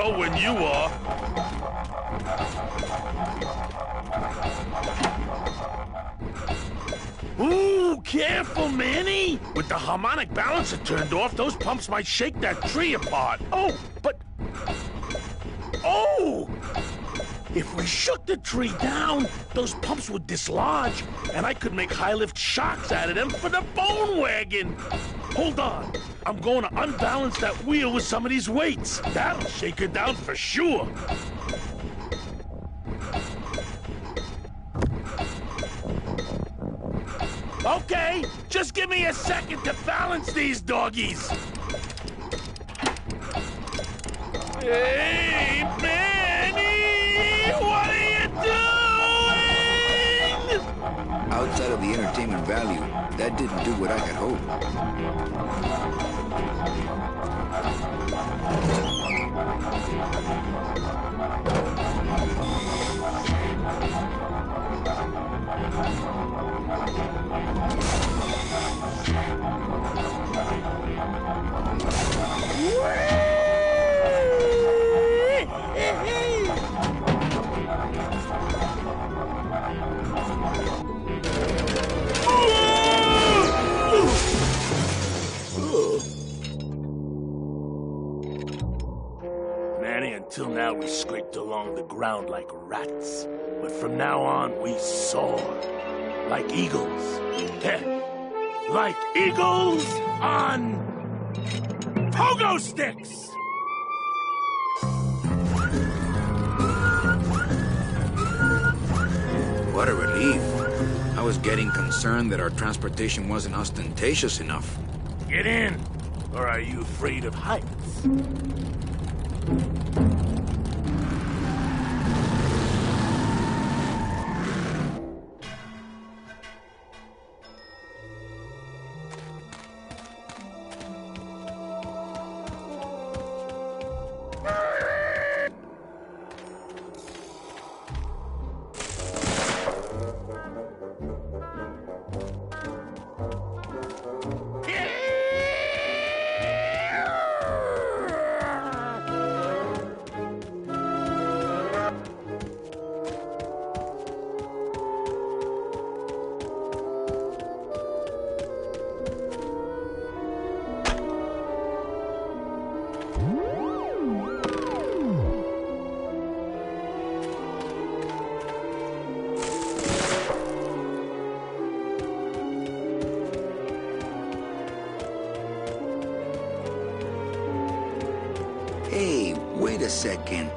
know when you are. Ooh, careful, Manny! With the harmonic balancer turned off, those pumps might shake that tree apart. Oh, but... Oh! If we shook the tree down, those pumps would dislodge, and I could make high-lift shocks out of them for the bone wagon. Hold on. I'm going to unbalance that wheel with some of these weights. That'll shake it down for sure. Okay, just give me a second to balance these doggies. Hey, Manny! What are you doing? Outside of the entertainment value, that didn't do what I had hoped. Manny, until now we scraped along the ground like rats. But from now on, we soar. Like eagles. Heh. Like eagles on... pogo sticks! What a relief. I was getting concerned that our transportation wasn't ostentatious enough. Get in! Or are you afraid of heights? Hey, wait a second.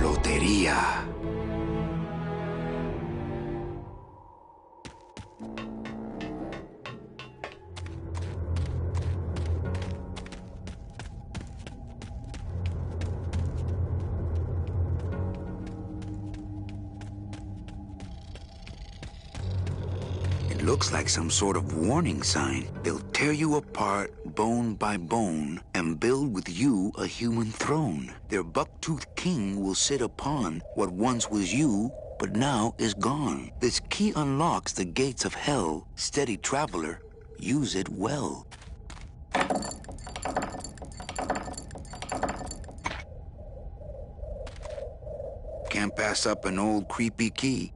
Lotería. Looks like some sort of warning sign. They'll tear you apart bone by bone and build with you a human throne. Their buck-toothed king will sit upon what once was you, but now is gone. This key unlocks the gates of hell. Steady traveler, use it well. Can't pass up an old creepy key.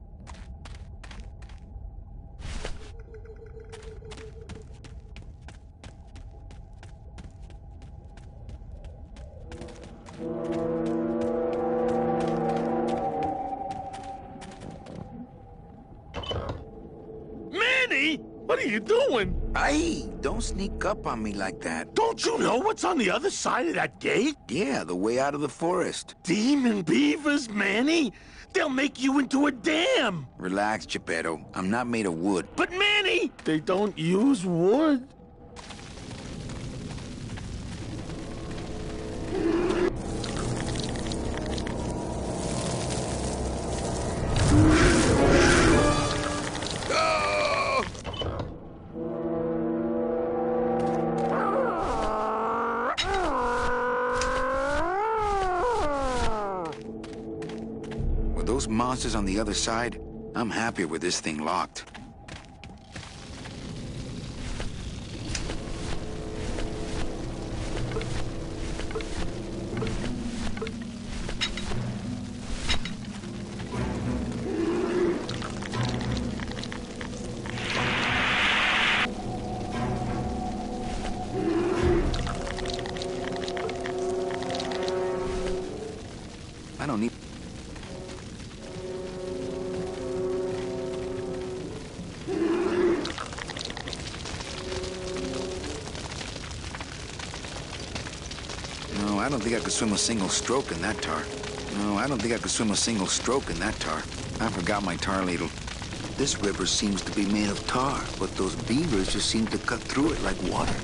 Manny, what are you doing? Aye, don't sneak up on me like that. Don't you know what's on the other side of that gate? Yeah, the way out of the forest. Demon beavers, Manny. They'll make you into a dam. Relax, Geppetto. I'm not made of wood. But Manny, they don't use wood. Those monsters on the other side, I'm happier with this thing locked. I don't need... No, I don't think I could swim a single stroke in that tar. No, I don't think I could swim a single stroke in that tar. I forgot my tar ladle. This river seems to be made of tar, but those beavers just seem to cut through it like water.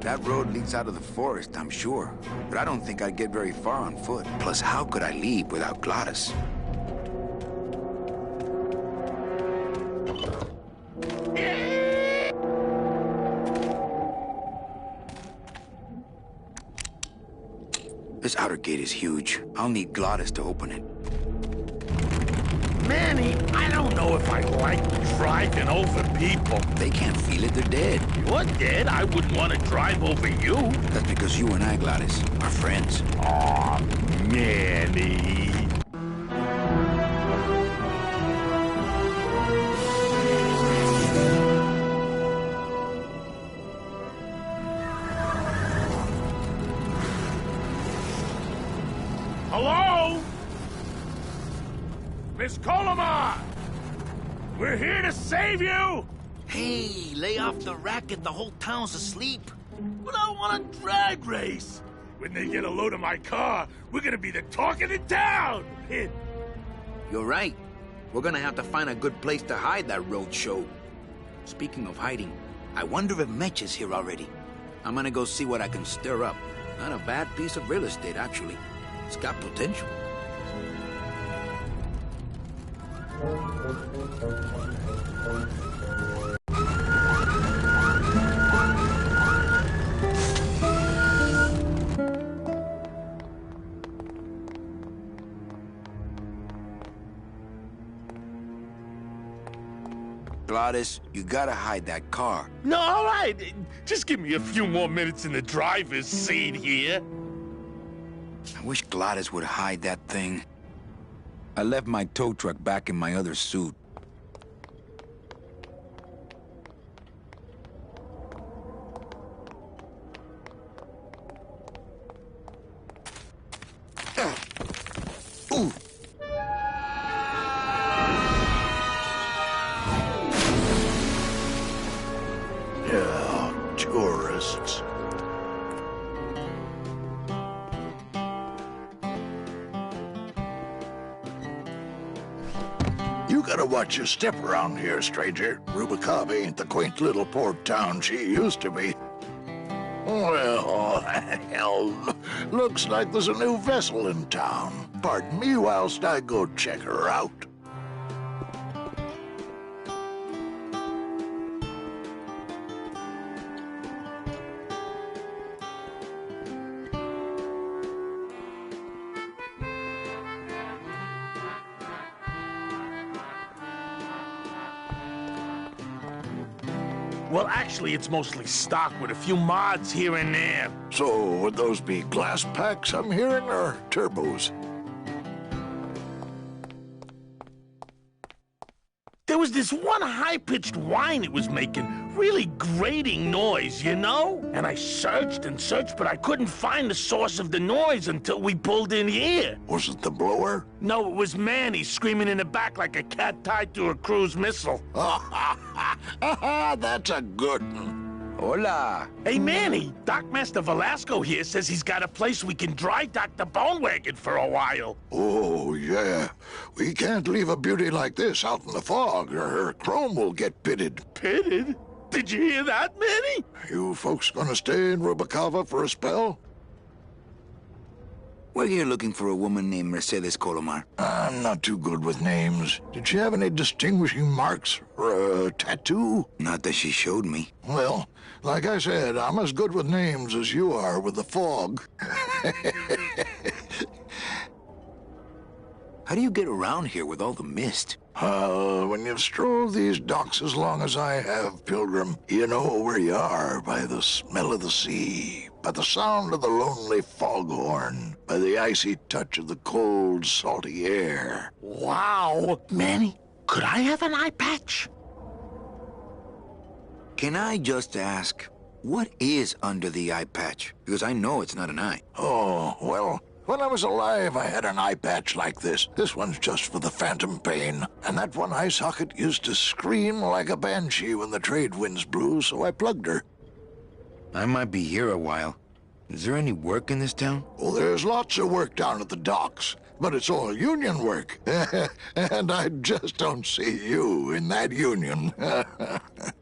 That road leads out of the forest, I'm sure. But I don't think I'd get very far on foot. Plus, how could I leave without Gladys? This outer gate is huge. I'll need Gladys to open it. Manny, I don't know if I like driving over people. They can't feel it, they're dead. You're dead. I wouldn't want to drive over you. That's because you and I, Gladys, are friends. Aw, Manny. Hello? Miss Colomar! We're here to save you! Hey, lay off the racket. The whole town's asleep. But I want a drag race. When they get a load of my car, we're gonna be the talk of the town. You're right. We're gonna have to find a good place to hide that road show. Speaking of hiding, I wonder if Mitch is here already. I'm gonna go see what I can stir up. Not a bad piece of real estate, actually. It's got potential. Gladys, you gotta hide that car. No, all right. Just give me a few more minutes in the driver's seat here. I wish Gladys would hide that thing. I left my tow truck back in my other suit. gotta watch your step around here, stranger. Rubicava ain't the quaint little port town she used to be. Well, hell, looks like there's a new vessel in town. Pardon me whilst I go check her out. Well, actually, it's mostly stock with a few mods here and there. So, would those be glass packs I'm hearing, or turbos? There was this one high-pitched whine it was making, really grating noise, you know? And I searched and searched, but I couldn't find the source of the noise until we pulled in here. Was it the blower? No, it was Manny screaming in the back like a cat tied to a cruise missile. That's a good one. Hola. Hey, Manny, Dockmaster Velasco here says he's got a place we can dry dock the bone wagon for a while. Oh, yeah. We can't leave a beauty like this out in the fog, or her chrome will get pitted. Pitted? Did you hear that, Manny? You folks gonna stay in Rubicava for a spell? We're here looking for a woman named Mercedes Colomar. I'm not too good with names. Did she have any distinguishing marks or a tattoo? Not that she showed me. Well, like I said, I'm as good with names as you are with the fog. How do you get around here with all the mist? When you've strolled these docks as long as I have, Pilgrim, you know where you are by the smell of the sea, by the sound of the lonely foghorn, by the icy touch of the cold, salty air. Wow. Manny, could I have an eye patch? Can I just ask, what is under the eye patch? Because I know it's not an eye. Oh, well, when I was alive, I had an eye patch like this. This one's just for the phantom pain. And that one eye socket used to scream like a banshee when the trade winds blew, so I plugged her. I might be here a while. Is there any work in this town? Well, there's lots of work down at the docks, but it's all union work. And I just don't see you in that union.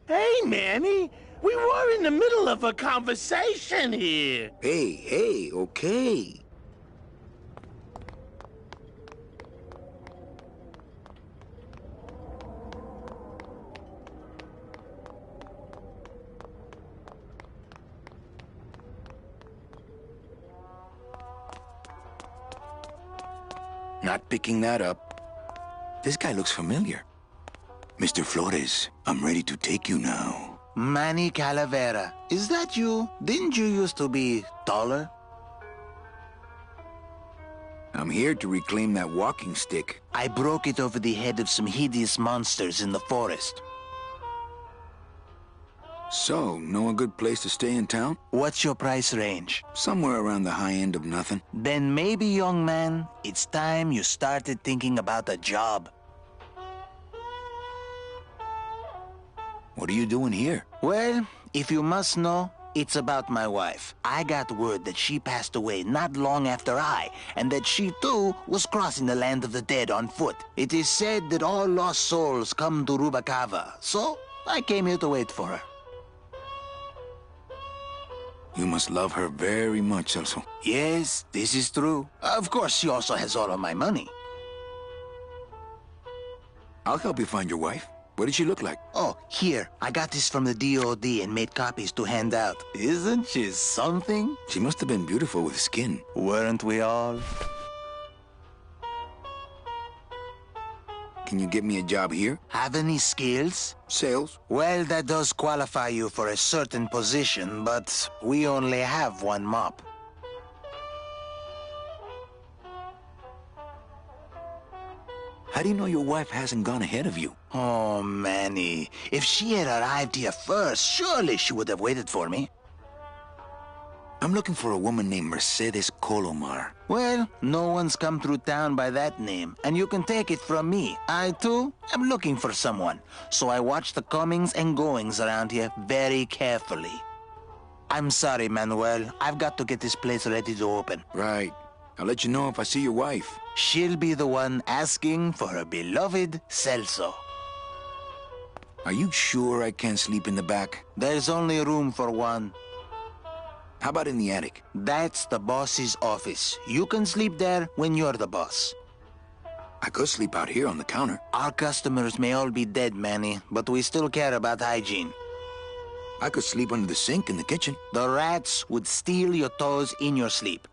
Hey, Manny, we were in the middle of a conversation here. Hey, okay. Not picking that up. This guy looks familiar. Mr. Flores, I'm ready to take you now. Manny Calavera, is that you? Didn't you used to be taller? I'm here to reclaim that walking stick. I broke it over the head of some hideous monsters in the forest. So, know a good place to stay in town? What's your price range? Somewhere around the high end of nothing. Then maybe, young man, it's time you started thinking about a job. What are you doing here? Well, if you must know, it's about my wife. I got word that she passed away not long after I, and that she too was crossing the land of the dead on foot. It is said that all lost souls come to Rubicava, so I came here to wait for her. You must love her very much, Celso. Yes, this is true. Of course, she also has all of my money. I'll help you find your wife. What did she look like? Oh, here. I got this from the DOD and made copies to hand out. Isn't she something? She must have been beautiful with skin. Weren't we all? Can you get me a job here? Have any skills? Sales? Well, that does qualify you for a certain position, but we only have one mop. How do you know your wife hasn't gone ahead of you? Oh, Manny. If she had arrived here first, surely she would have waited for me. I'm looking for a woman named Mercedes Colomar. Well, no one's come through town by that name, and you can take it from me. I, too, am looking for someone, so I watch the comings and goings around here very carefully. I'm sorry, Manuel. I've got to get this place ready to open. Right. I'll let you know if I see your wife. She'll be the one asking for her beloved Celso. Are you sure I can't sleep in the back? There's only room for one. How about in the attic? That's the boss's office. You can sleep there when you're the boss. I could sleep out here on the counter. Our customers may all be dead, Manny, but we still care about hygiene. I could sleep under the sink in the kitchen. The rats would steal your toes in your sleep.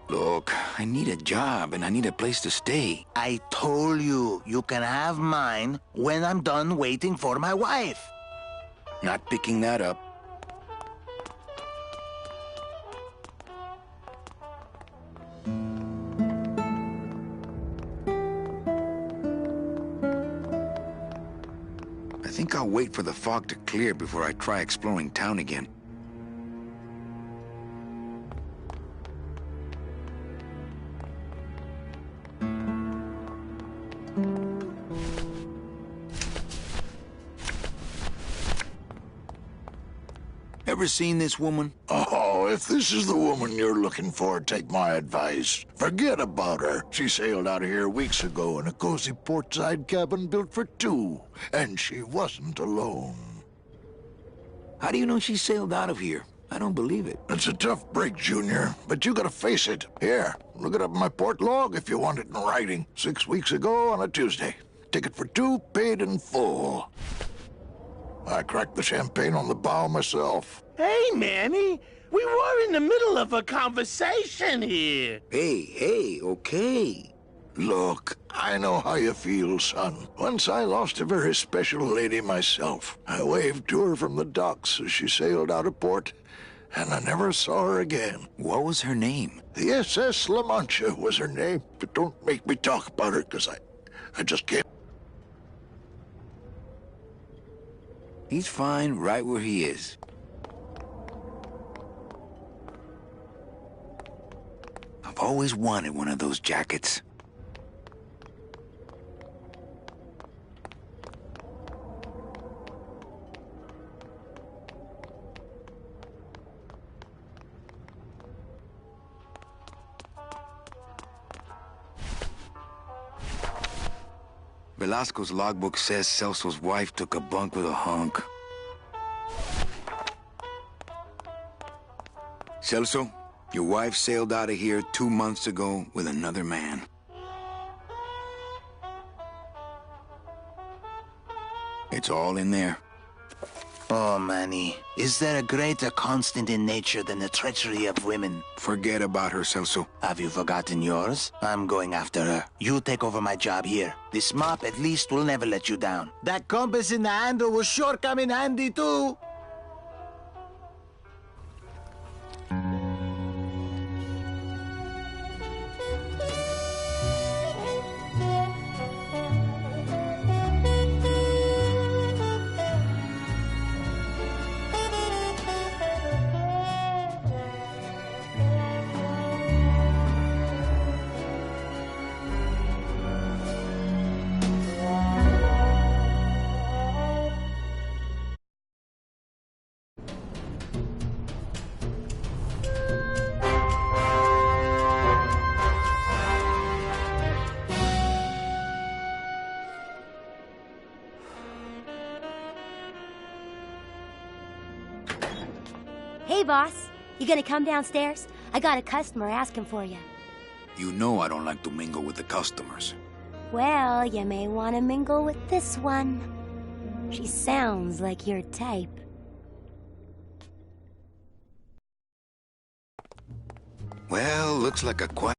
Look, I need a job and I need a place to stay. I told you, you can have mine when I'm done waiting for my wife. Not picking that up. I think I'll wait for the fog to clear before I try exploring town again. Ever seen this woman? Oh, if this is the woman you're looking for, take my advice. Forget about her. She sailed out of here weeks ago in a cozy portside cabin built for two, and she wasn't alone. How do you know she sailed out of here? I don't believe it. It's a tough break, Junior, but you gotta face it. Here, look it up in my port log if you want it in writing. 6 weeks ago on a Tuesday. Ticket for two, paid in full. I cracked the champagne on the bow myself. Hey, Manny, we were in the middle of a conversation here. Hey, okay. Look, I know how you feel, son. Once I lost a very special lady myself. I waved to her from the docks as she sailed out of port, and I never saw her again. What was her name? The SS La Mancha was her name, but don't make me talk about her, because I just can't. He's fine right where he is. I've always wanted one of those jackets. Velasco's logbook says Celso's wife took a bunk with a hunk. Celso, your wife sailed out of here 2 months ago with another man. It's all in there. Oh, Manny, is there a greater constant in nature than the treachery of women? Forget about her, Celso. Have you forgotten yours? I'm going after her. You take over my job here. This mop at least will never let you down. That compass in the handle will sure come in handy, too. Hey, boss. You gonna come downstairs? I got a customer asking for you. You know I don't like to mingle with the customers. Well, you may want to mingle with this one. She sounds like your type. Well, looks like a quiet...